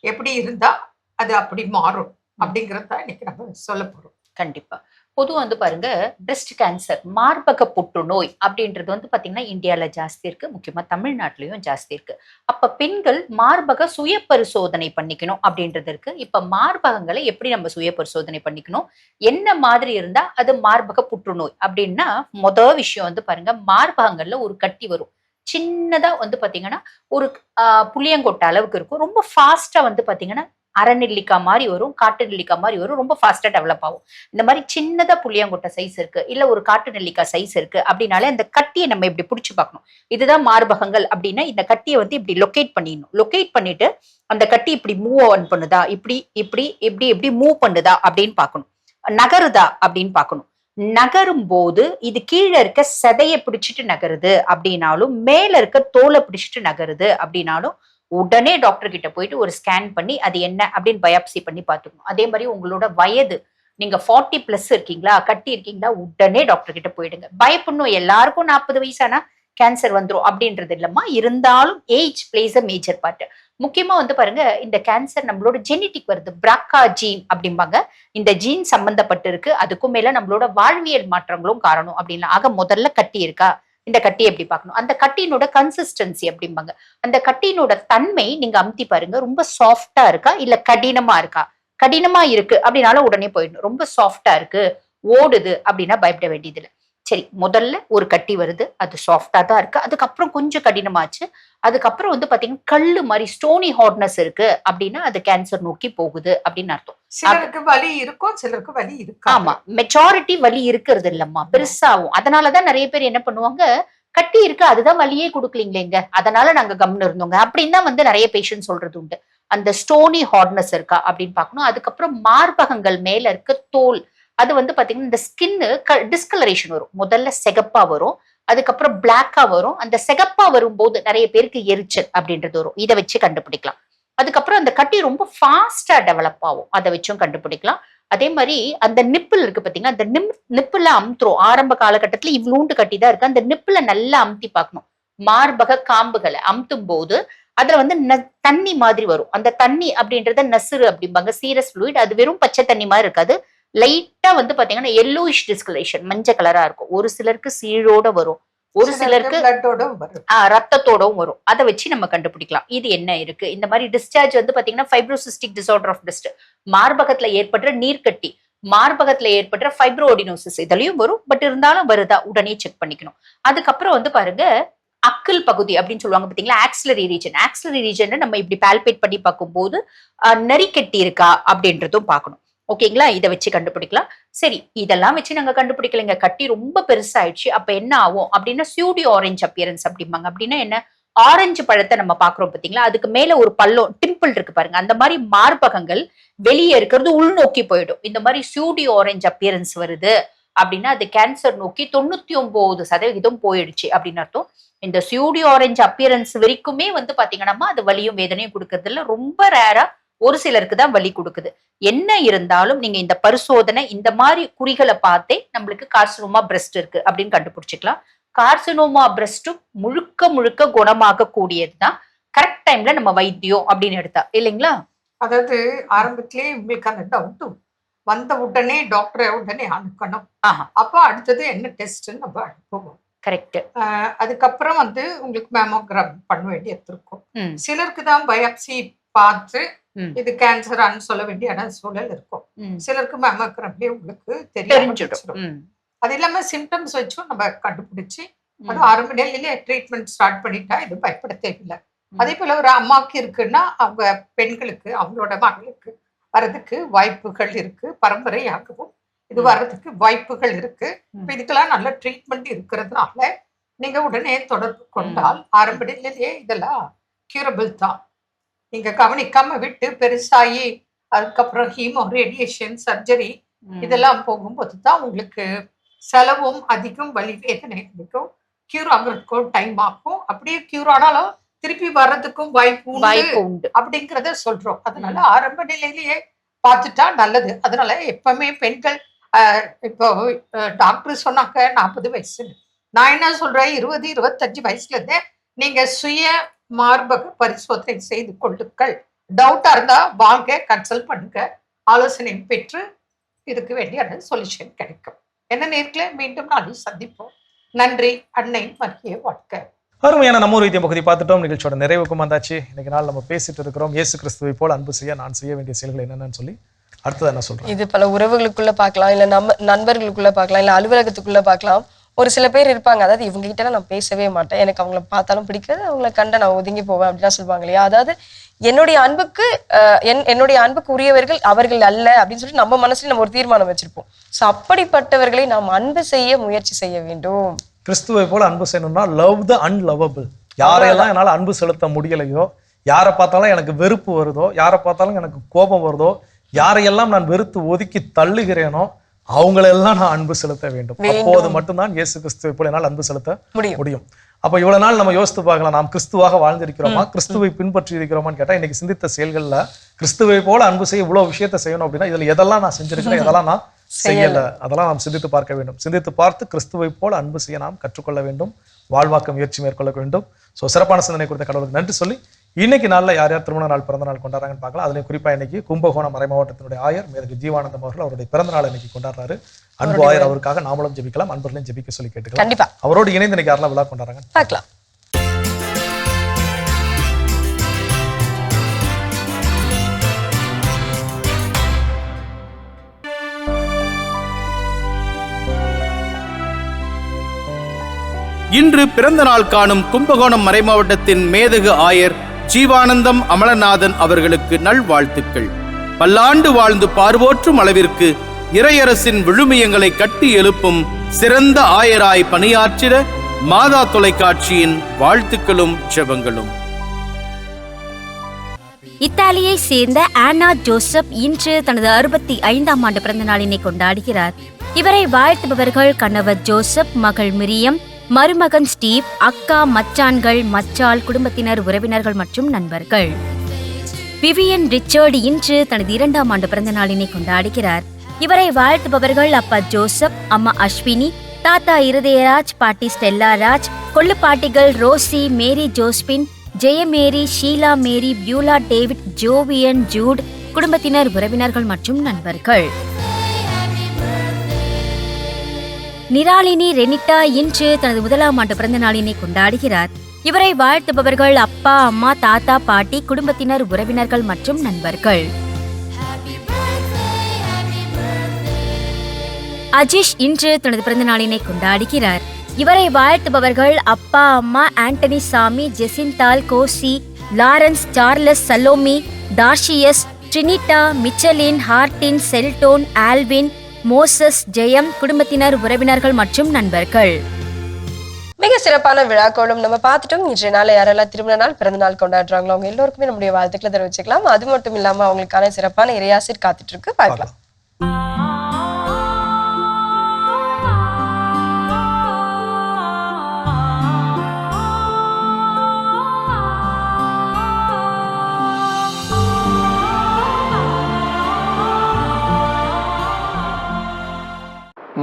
எப்படி இருந்தா அது அப்படி மாறும் அப்படிங்கறத இன்னைக்கு நம்ம சொல்ல போறோம். கண்டிப்பா. பொதுவாக வந்து பாருங்க, பிரஸ்ட் கேன்சர் மார்பக புற்றுநோய் அப்படின்றது வந்து பாத்தீங்கன்னா இந்தியால ஜாஸ்தி இருக்கு, முக்கியமா தமிழ்நாட்டிலையும் ஜாஸ்தி இருக்கு. அப்ப பெண்கள் மார்பக சுய பரிசோதனை பண்ணிக்கணும் அப்படின்றது இருக்கு. இப்ப மார்பகங்களை எப்படி நம்ம சுய பரிசோதனை பண்ணிக்கணும், என்ன மாதிரி இருந்தா அது மார்பக புற்றுநோய் அப்படின்னா, மொதல் விஷயம் வந்து பாருங்க, மார்பகங்கள்ல ஒரு கட்டி வரும். சின்னதா வந்து பாத்தீங்கன்னா ஒரு புளியங்கொட்டை அளவுக்கு இருக்கும். ரொம்ப ஃபாஸ்டா வந்து பாத்தீங்கன்னா அரை நெல்லிக்காய் மாதிரி வரும், காட்டு நெல்லிக்காய் மாதிரி வரும், ரொம்ப ஃபாஸ்டா டெவலப் ஆகும். இந்த மாதிரி சின்னதா புளியங்கொட்டை சைஸ் இருக்கு, இல்ல ஒரு காட்டு நெல்லிக்காய் சைஸ் இருக்கு அப்படின்னாலே அந்த கட்டியை நம்ம இப்படி பிடிச்சு பார்க்கணும். இதுதான் மார்பகங்கள் அப்படின்னா இந்த கட்டியை வந்து இப்படி லொகேட் பண்ணிடணும். லொகேட் பண்ணிட்டு அந்த கட்டி இப்படி மூவ் ஆன் பண்ணுதா, இப்படி இப்படி இப்படி இப்படி மூவ் பண்ணுதா அப்படின்னு பார்க்கணும், நகருதா அப்படின்னு பார்க்கணும். நகரும் போது இது கீழே இருக்க சதையை பிடிச்சிட்டு நகருது அப்படின்னாலும், மேல இருக்க தோலை பிடிச்சிட்டு நகருது அப்படின்னாலும் உடனே டாக்டர் கிட்ட போயிட்டு ஒரு ஸ்கேன் பண்ணி அது என்ன அப்படின்னு பயாப்சி பண்ணி பார்த்துக்கணும். அதே மாதிரி உங்களோட வயது, நீங்க 40+ இருக்கீங்களா, கட்டி இருக்கீங்களா, உடனே டாக்டர் கிட்ட போயிடுங்க. பயப்படணும் எல்லாருக்கும் 40 வயசானா கேன்சர் வந்துடும் அப்படின்றது இல்லம்மா. இருந்தாலும் age place a major part. முக்கியமா வந்து பாருங்க, இந்த கேன்சர் நம்மளோட ஜெனட்டிக் வருது, பிராக்கா ஜீன் அப்படிம்பாங்க. இந்த ஜீன் சம்பந்தப்பட்டு இருக்கு. அதுக்கும் மேல நம்மளோட வாழ்வியல் மாற்றங்களும் காரணம் அப்படின்னா. ஆக முதல்ல கட்டி இருக்கா, இந்த கட்டி எப்படி பார்க்கணும், அந்த கட்டியினோட கன்சிஸ்டன்சி அப்படிம்பாங்க. அந்த கட்டியினோட தன்மை நீங்க அமுத்தி பாருங்க, ரொம்ப சாஃப்டா இருக்கா இல்ல கடினமா இருக்கா. கடினமா இருக்கு அப்படின்னாலும் உடனே போயிடணும். ரொம்ப சாஃப்டா இருக்கு, ஓடுது அப்படின்னா பயப்பட வேண்டியது இல்லை. சரி, முதல்ல ஒரு கட்டி வருது, அது சாஃப்டா தான் இருக்கு, அதுக்கப்புறம் கொஞ்சம் கடினமாச்சு, அதுக்கப்புறம் வந்து பாத்தீங்கன்னா கல்லு மாதிரி ஸ்டோனி ஹார்ட்னஸ் இருக்கு அப்படின்னா அது கேன்சர் நோக்கி போகுது அப்படின்னு அர்த்தம். சிலருக்கு வலி இருக்கும், சிலருக்கு வலி இருக்கு. ஆமா, மெஜாரிட்டி வலி இருக்கிறது இல்லம்மா, பெருசாகும். அதனாலதான் நிறைய பேர் என்ன பண்ணுவாங்க, கட்டி இருக்கு அதுதான் வலியே கொடுக்கலீங்களேங்க, அதனால நாங்க கம்னு இருந்தோங்க அப்படின்னு தான் வந்து நிறைய பேஷண்ட் சொல்றது உண்டு. அந்த ஸ்டோனி ஹார்ட்னஸ் இருக்கா அப்படின்னு பார்க்கணும். அதுக்கப்புறம் மார்பகங்கள் மேல இருக்க தோல், அது வந்து பாத்தீங்கன்னா இந்த ஸ்கின்னு டிஸ்கலரேஷன் வரும். முதல்ல சிகப்பா வரும், அதுக்கப்புறம் பிளாக்கா வரும். அந்த சிகப்பா வரும்போது நிறைய பேருக்கு எரிச்சல் அப்படின்றது வரும். இதை வச்சு கண்டுபிடிக்கலாம். அதுக்கப்புறம் அந்த கட்டி ரொம்ப ஃபாஸ்டா டெவலப் ஆகும், அதை வச்சும் கண்டுபிடிக்கலாம். அதே மாதிரி அந்த நிப்பிள் இருக்கு பாத்தீங்கன்னா, அந்த நிப்பிள அமுத்துறோம். ஆரம்ப காலகட்டத்துல இவ்வளூண்டு கட்டி தான் இருக்கு, அந்த நிப்பிள நல்லா அமுத்தி பார்க்கணும். மார்பக காம்புகளை அமுத்தும் போது அதுல வந்து தண்ணி மாதிரி வரும். அந்த தண்ணி அப்படின்றத நசுறு அப்படிம்பாங்க, சீரஸ் ஃப்ளூயிட். அது வெறும் பச்சை தண்ணி மாதிரி இருக்காது, லைட்டா வந்து பாத்தீங்கன்னா எல்லோயிஷ் டிஸ்கலரேஷன், மஞ்சள் கலரா இருக்கும். ஒரு சிலருக்கு சீழோட வரும், ஒரு சிலருக்கு ரத்தத்தோடவும் வரும். அதை வச்சு நம்ம கண்டுபிடிக்கலாம் இது என்ன இருக்கு. இந்த மாதிரி டிஸ்சார்ஜ் வந்து பாத்தீங்கன்னா ஃபைப்ரோசிஸ்டிக் டிசார்டர் ஆஃப் பிரஸ்ட், மார்பகத்துல ஏற்படுற நீர்க்கட்டி, மார்பகத்துல ஏற்படுற ஃபைப்ரோடினோசிஸ், இதுலயும் வரும். பட் இருந்தாலும் வருதா உடனே செக் பண்ணிக்கணும். அதுக்கப்புறம் வந்து பாருங்க, அக்கிள் பகுதி அப்படின்னு சொல்லுவாங்க பாத்தீங்களா, ஆக்சிலரி ரீஜன். ஆக்சிலரி ரீஜன் நம்ம இப்படி பால்பேட் பண்ணி பார்க்கும்போது நெறிக்கட்டி இருக்கா அப்படின்றதும் பார்க்கணும். ஓகேங்களா, இதை வச்சு கண்டுபிடிக்கலாம். சரி, இதெல்லாம் வச்சு நாங்க கண்டுபிடிக்கலைங்க, கட்டி ரொம்ப பெருசாயிடுச்சு, அப்ப என்ன ஆகும் அப்படின்னா சியூடி ஆரஞ்ச் அப்பியரன்ஸ் அப்படிம்பாங்க. அப்படின்னா என்ன, ஆரஞ்சு பழத்தை நம்ம பாக்குறோம் பாத்தீங்களா, அதுக்கு மேல ஒரு பள்ளம் டிம்பிள் இருக்கு பாருங்க, அந்த மாதிரி மார்பகங்கள் வெளியே இருக்கிறது உள்நோக்கி போயிடும். இந்த மாதிரி சியூடி ஆரஞ்சு அப்பியரன்ஸ் வருது அப்படின்னா அது கேன்சர் நோக்கி 99% போயிடுச்சு அப்படின்னு அர்த்தம். இந்த சியூடி ஆரஞ்சு அப்பியரன்ஸ் வரைக்குமே வந்து பாத்தீங்கன்னா அது வலியும் வேதனையும் கொடுக்கறது இல்ல, ரொம்ப ரேரா ஒரு சிலருக்கு தான் வலி கொடுக்குது. என்ன இருந்தாலும் நீங்க இந்த பரிசோதனை இந்த மாதிரி குறிகளை பார்த்தே நம்மளுக்கு கார்சினோமா பிரஸ்ட் இருக்கு அப்படின்னு கண்டுபிடிச்சிக்கலாம். கார்சினோமா பிரஸ்டும் முழுக்க முழுக்க குணமாக கூடியதுதான் கரெக்ட் டைம்ல நம்ம வைத்தியம் அப்படின்னு எடுத்தா இல்லைங்களா. அதாவது ஆரம்பத்திலேயே உங்களுக்கு அந்த டவுட் வந்த உடனே டாக்டரை உடனே அனுப்பணும். அப்போ அடுத்தது என்ன டெஸ்ட் நம்ம அனுப்புவோம். கரெக்ட். அதுக்கப்புறம் வந்து உங்களுக்கு மேமோகிராம் பண்ண வேண்டியது இருக்கும். சிலருக்கு தான் பயாப்சி பார்த்து இது கேன்சரான்னு சொல்ல வேண்டிய சூழல் இருக்கும். சிலருக்கு மேமோகிராம்லயே உங்களுக்கு தெரிஞ்சிடும். அது இல்லாம சிம்டம்ஸ் வச்சும் நம்ம கண்டுபிடிச்சு அது ஆரம்ப நிலையிலே ட்ரீட்மெண்ட் ஸ்டார்ட் பண்ணிட்டா இது பயப்பட தேவையில்லை. அதே போல ஒரு அம்மாவுக்கு இருக்குன்னா அவங்க பெண்களுக்கு அவங்களோட மகளுக்கு வர்றதுக்கு வாய்ப்புகள் இருக்கு, பரம்பரையாகவும் இது வர்றதுக்கு வாய்ப்புகள் இருக்கு. இப்ப இதுக்கெல்லாம் நல்ல ட்ரீட்மெண்ட் இருக்கிறதுனால நீங்க உடனே தொடர்பு கொண்டால் ஆரம்ப நிலையிலேயே இதெல்லாம் கியூரபிள் தான். நீங்க கவனிக்காம விட்டு பெருசாகி அதுக்கப்புறம் ஹீமோ ரேடியேஷன் சர்ஜரி இதெல்லாம் போகும்போது தான் உங்களுக்கு செலவும் அதிகம், வலி வேதனை அதிகம், கியூர் ஆகுறதுக்கும் டைம் ஆகும். அப்படியே கியூர் ஆனாலும் திருப்பி வர்றதுக்கும் வாய்ப்பு உண்டு அப்படிங்கிறத சொல்றோம். அதனால ஆரம்ப நிலையிலேயே பார்த்துட்டா நல்லது. அதனால எப்பவுமே பெண்கள் இப்போ டாக்டர் சொன்னாக்க 40 வயசு, நான் என்ன சொல்றேன் 20-25 வயசுல இருந்தே நீங்க சுய மார்பக பரிசோதனை செய்து கொள்ளுங்கள். டவுட்டா இருந்தா வாங்க, கன்சல்ட் பண்ணுங்க, ஆலோசனை பெற்று இதுக்கு வேண்டிய சொல்யூஷன் கிடைக்கும். என்ன நேர்களை மீண்டும் நாளை சந்திப்போம். நன்றி. அன்னை மரியே வாழ்க. அருமையான நம்ம ஒரு வைத்தியம் பகுதி பார்த்துட்டோம். நிகழ்ச்சியோட நிறைவுக்கும் வந்தாச்சு. இன்னைக்கு நாள் நம்ம பேசிட்டு இருக்கிறோம் இயேசு கிறிஸ்துவை போல் அன்பு செய்ய நான் செய்ய வேண்டிய செயல்கள் என்னென்னு சொல்லி. அடுத்தது என்ன சொல்றேன், இது பல உறவுகளுக்குள்ள பார்க்கலாம், இல்ல நம்ம நண்பர்களுக்குள்ள பார்க்கலாம், இல்ல அலுவலகத்துக்குள்ள பார்க்கலாம். ஒரு சில பேர் இருப்பாங்க, அதாவது இவங்க கிட்ட நான் பேசவே மாட்டேன், எனக்கு அவங்கள பார்த்தாலும் பிடிக்காது, அவங்கள கண்ட நான் ஒதுங்கி போவேன் அப்படின்னா சொல்லுவாங்க இல்லையா. அதாவது என்னுடைய அன்புக்கு உரியவர்கள் அவர்கள் அல்ல அப்படின்னு சொல்லிட்டு நம்ம மனசுல நம்ம ஒரு தீர்மானம் வச்சிருப்போம். ஸோ அப்படிப்பட்டவர்களை நாம் அன்பு செய்ய முயற்சி செய்ய வேண்டும். கிறிஸ்துவை போல அன்பு செய்யணும்னா லவ் த அன்லவபிள். யாரையெல்லாம் என்னால் அன்பு செலுத்த முடியலையோ, யாரை பார்த்தாலும் எனக்கு வெறுப்பு வருதோ, யாரை பார்த்தாலும் எனக்கு கோபம் வருதோ, யாரையெல்லாம் நான் வெறுத்து ஒதுக்கி தள்ளுகிறேனோ அவங்களெல்லாம் நான் அன்பு செலுத்த வேண்டும். அப்போது மட்டும்தான் இயேசு கிறிஸ்துவை போல என்னால் அன்பு செலுத்த முடியும். அப்போ இவ்வளவு நாள் நம்ம யோசித்து பார்க்கலாம், நாம் கிறிஸ்துவாக வாழ்ந்திருக்கிறோமா, கிறிஸ்துவை பின்பற்றி இருக்கிறோமான்னு கேட்டா இன்னைக்கு சிந்தித்த செயல்கள்ல கிறிஸ்துவை போல அன்பு செய்ய இவ்வளவு விஷயத்த செய்யணும் அப்படின்னா இதுல எதெல்லாம் நான் செஞ்சிருக்கிறேன், எதெல்லாம் நான் செய்யல, அதெல்லாம் நாம் சிந்தித்து பார்க்க வேண்டும். சிந்தித்து பார்த்து கிறிஸ்துவை போல அன்பு செய்ய நாம் கற்றுக்கொள்ள வேண்டும், வாழ்வாக்க முயற்சி மேற்கொள்ள வேண்டும். ஸோ சிறப்பான சிந்தனை கொடுத்த கடவுளுக்கு நன்றி சொல்லி இன்னைக்கு நாளில் யார் யார் திருமண நாள் பிறந்த நாள் கொண்டாடுறாங்கன்னு பார்க்கலாம். அதுலேயும் குறிப்பாக இன்னைக்கு கும்பகோணம் மறை மாவட்டத்தினுடைய ஆயர் மேதகு ஜீவானந்தம் அவர்கள் அவருடைய பிறந்த நாள் இன்னைக்கு கொண்டாடுறாரு. அன்பு ஆயர் அவருக்காக நாமளும் ஜெபிக்கலாம், அன்பர்களையும் ஜெபிக்க சொல்லி கேட்டுக்கலாம். கண்டிப்பா அவரோடு இணைந்து இன்னைக்கு யாரெல்லாம் விழா கொண்டாடுறாங்க பார்க்கலாம். இன்று பிறந்த நாள் காணும் கும்பகோணம் மறைமாவட்டத்தின் மேதகு ஆயர் ஜீவானந்தம் அமலநாதன் அவர்களுக்கு நல்வாழ்த்துக்கள். பல்லாண்டு வாழ்ந்து பார்வோற்றும் அளவிற்கு இறையரசின் விழுமியங்களை கட்டி எழுப்பும் சிறந்த ஆயராய் பணியாற்றிட மாதா தொலைக்காட்சியின் வாழ்த்துக்களும் ஜெபங்களும். இத்தாலியை சேர்ந்த ஆனா ஜோசப் இன்று தனது 65ஆம் ஆண்டு பிறந்த நாளினை கொண்டாடுகிறார். இவரை வாழ்த்துபவர்கள் கணவர் ஜோசப், மகள் மிரியம், மருமகன் ஸ்டீவ், அக்கா, மச்சான்கள், மச்சாள், குடும்பத்தினர், உறவினர்கள் மற்றும் நண்பர்கள். விவியன் ரிச்சர்ட் இன்று தனது 2ஆம் ஆண்டு பிறந்த நாளினை கொண்டாடுகிறார். இவரை வாழ்த்துபவர்கள் அப்பா ஜோசப், அம்மா அஸ்வினி, தாத்தா இருதயராஜ், பாட்டி ஸ்டெல்லா ராஜ், கொள்ளுப்பாட்டிகள் Rosy, Mary Josephine, Jayamary, Sheela Mary, Beulah David, Jovian, Jude, குடும்பத்தினர், உறவினர்கள் மற்றும் நண்பர்கள். நிராலினி ரெனிட்டா இன்று தனது 1ஆம் ஆண்டு பிறந்த நாளினை கொண்டாடுகிறார். இவரை வாழ்த்துபவர்கள் அப்பா, அம்மா, தாத்தா, பாட்டி, குடும்பத்தினர், உறவினர்கள் மற்றும் நண்பர்கள். அஜிஷ் இன்று தனது பிறந்த நாளினை கொண்டாடுகிறார். இவரை வாழ்த்துபவர்கள் அப்பா, அம்மா, Antony Sami, Jesinthal, Kosi, Lawrence, Charles, Salome, Tarcisius, Trinita, Michaline, Hardin, Sheldon, Alvin, Moses, Jayam, குடும்பத்தினர், உறவினர்கள் மற்றும் நண்பர்கள். மிக சிறப்பான விழாக்களும் நம்ம பார்த்துட்டோம். இன்றைய நாள் யாரெல்லாம் திருமண நாள், பிறந்த நாள் கொண்டாடுறாங்களோ அவங்க எல்லோருக்குமே நம்முடைய வாழ்த்துக்களை தெரிவிச்சுக்கலாம். அது மட்டும் இல்லாம அவங்களுக்கான சிறப்பான இறையாசிர் காத்துட்டு இருக்கு, பார்க்கலாம்.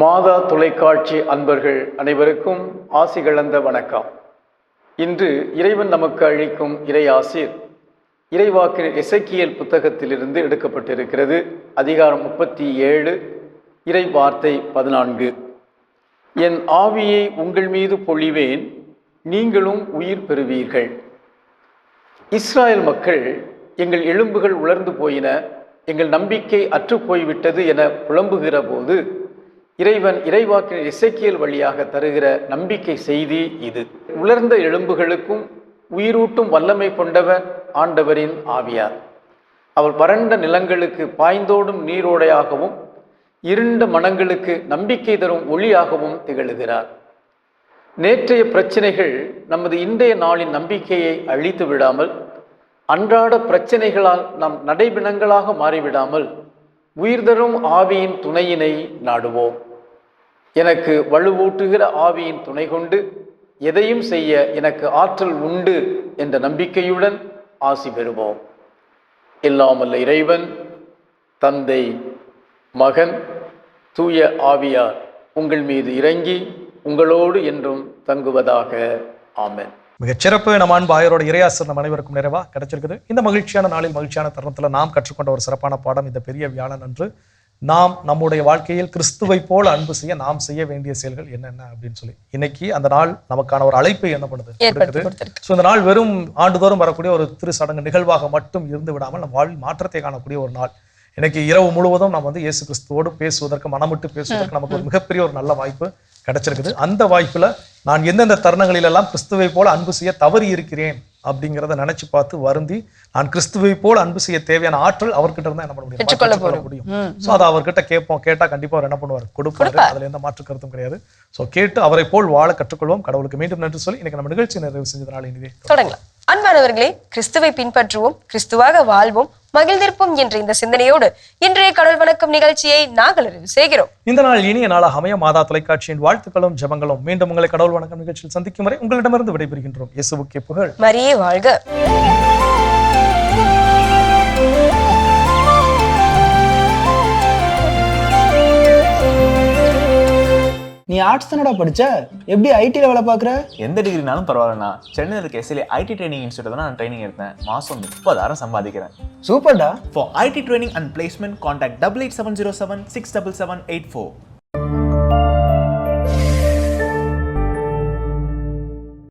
மாதா தொலைக்காட்சி அன்பர்கள் அனைவருக்கும் ஆசிகளந்த வணக்கம். இன்று இறைவன் நமக்கு அளிக்கும் இறை ஆசீர் இறைவாக்கினர் எசேக்கியேல் புத்தகத்திலிருந்து எடுக்கப்பட்டிருக்கிறது. அதிகாரம் 37, இறை வார்த்தை 14. என் ஆவியை உங்கள் மீது பொழிவேன், நீங்களும் உயிர் பெறுவீர்கள். இஸ்ராயல் மக்கள், எங்கள் எலும்புகள் உலர்ந்து போயின, எங்கள் நம்பிக்கை அற்றுப்போய்விட்டது என புலம்புகிற போது இறைவன் இறைவாக்கினர் எசேக்கியேல் வழியாக தருகிற நம்பிக்கை செய்தி இது. உலர்ந்த எலும்புகளுக்கும் உயிரூட்டும் வல்லமை கொண்டவர் ஆண்டவரின் ஆவியார். அவர் வறண்ட நிலங்களுக்கு பாய்ந்தோடும் நீரோடையாகவும் இருண்ட மனங்களுக்கு நம்பிக்கை தரும் ஒளியாகவும் திகழுகிறார். நேற்றைய பிரச்சனைகள் நமது இன்றைய நாளின் நம்பிக்கையை அழித்து விடாமல், அன்றாட பிரச்சனைகளால் நாம் நடைபிணங்களாக மாறிவிடாமல் உயிர் தரும் ஆவியின் துணையினை நாடுவோம். எனக்கு வலுவூட்டுகிற ஆவியின் துணை கொண்டு எதையும் செய்ய எனக்கு ஆற்றல் உண்டு என்ற நம்பிக்கையுடன் ஆசி பெறுவோம். எல்லாமல்ல இறைவன், தந்தை, மகன், தூய ஆவியார் உங்கள் மீது இறங்கி உங்களோடு என்றும் தங்குவதாக. ஆமென். மிகச்சிறப்பு. நம்ம அன்பு ஆயரோட இறையாசர் நம்ம அனைவருக்கும் நிறைவா கிடைச்சிருக்குது. இந்த மகிழ்ச்சியான நாளில், மகிழ்ச்சியான தருணத்தில் நாம் கற்றுக்கொண்ட ஒரு சிறப்பான பாடம் இந்த பெரிய வியாழன் அன்று நாம் நம்முடைய வாழ்க்கையில் கிறிஸ்துவை போல அன்பு செய்ய நாம் செய்ய வேண்டிய செயல்கள் என்னென்ன அப்படின்னு சொல்லி இன்னைக்கு அந்த நாள் நமக்கான ஒரு அழைப்பை என்ன பண்ணுது. ஸோ இந்த நாள் வெறும் ஆண்டுதோறும் வரக்கூடிய ஒரு திருச்சடங்கு நிகழ்வாக மட்டும் இருந்து விடாமல் நம் வாழ்வில் மாற்றத்தை காணக்கூடிய ஒரு நாள். இன்னைக்கு இரவு முழுவதும் நாம் வந்து இயேசு கிறிஸ்துவோடு பேசுவதற்கு, மனமிட்டு பேசுவதற்கு நமக்கு ஒரு மிகப்பெரிய ஒரு நல்ல வாய்ப்பு கிடைச்சிருக்குது. அந்த வாய்ப்புல நான் எந்தெந்த தருணங்களிலெல்லாம் கிறிஸ்துவை போல அன்பு செய்ய தவறி இருக்கிறேன் அப்படிங்கிறத நினைச்சு பார்த்து வருந்தி, நான் கிறிஸ்துவை போல அன்பு செய்ய தேவையான ஆற்றல் அவர்கிட்ட இருந்தா என்ன பண்ண முடியும். ஸோ அதை அவர்கிட்ட கேட்போம். கேட்டா கண்டிப்பா அவர் என்ன பண்ணுவார், கொடுப்பாரு. அதுல எந்த மாற்று கருத்தும் கிடையாது. ஸோ கேட்டு அவரை போல் வாழ கற்றுக்கொள்வோம். கடவுளுக்கு மீண்டும் நன்றி சொல்லி இன்னைக்கு நம்ம நிகழ்ச்சி நிறைவு செஞ்சதுனால இனிதே தொடங்கலாம். அன்பானவர்களே, கிறிஸ்துவை பின்பற்றுவோம், கிறிஸ்துவாக வாழ்வோம், மகிழ்ந்திருப்போம் என்ற இந்த சிந்தனையோடு இன்றைய கடவுள் வணக்கம் நிகழ்ச்சியை நாங்கள் நிறைவு செய்கிறோம். இந்த நாள் இனிய நாளாக அமைய மாதா தொலைக்காட்சியின் வாழ்த்துக்களும் ஜெபங்களும். மீண்டும் உங்களை கடவுள் வணக்கம் நிகழ்ச்சியில் சந்திக்கும் வரை உங்களிடமிருந்து விடைபெறுகின்றோம். இயேசுவுக்கே புகழ், மரியே வாழ்க. நீ ஆர்ட்ஸ் தானடா படிச்ச, எப்படி ஐடில வேலை பார்க்குற? எந்த டிகிரினாலும் பரவாயில்லண்ணா. சென்னையில் இருக்க எஸ்எல்ஏ ஐடி ட்ரைனிங் இன்ஸ்டியூட் தான் நான் ட்ரைனிங் எடுத்தேன். மாதம் 30,000 சம்பாதிக்கிறேன். சூப்பர்டா. For IT training and placement, contact 8870767784.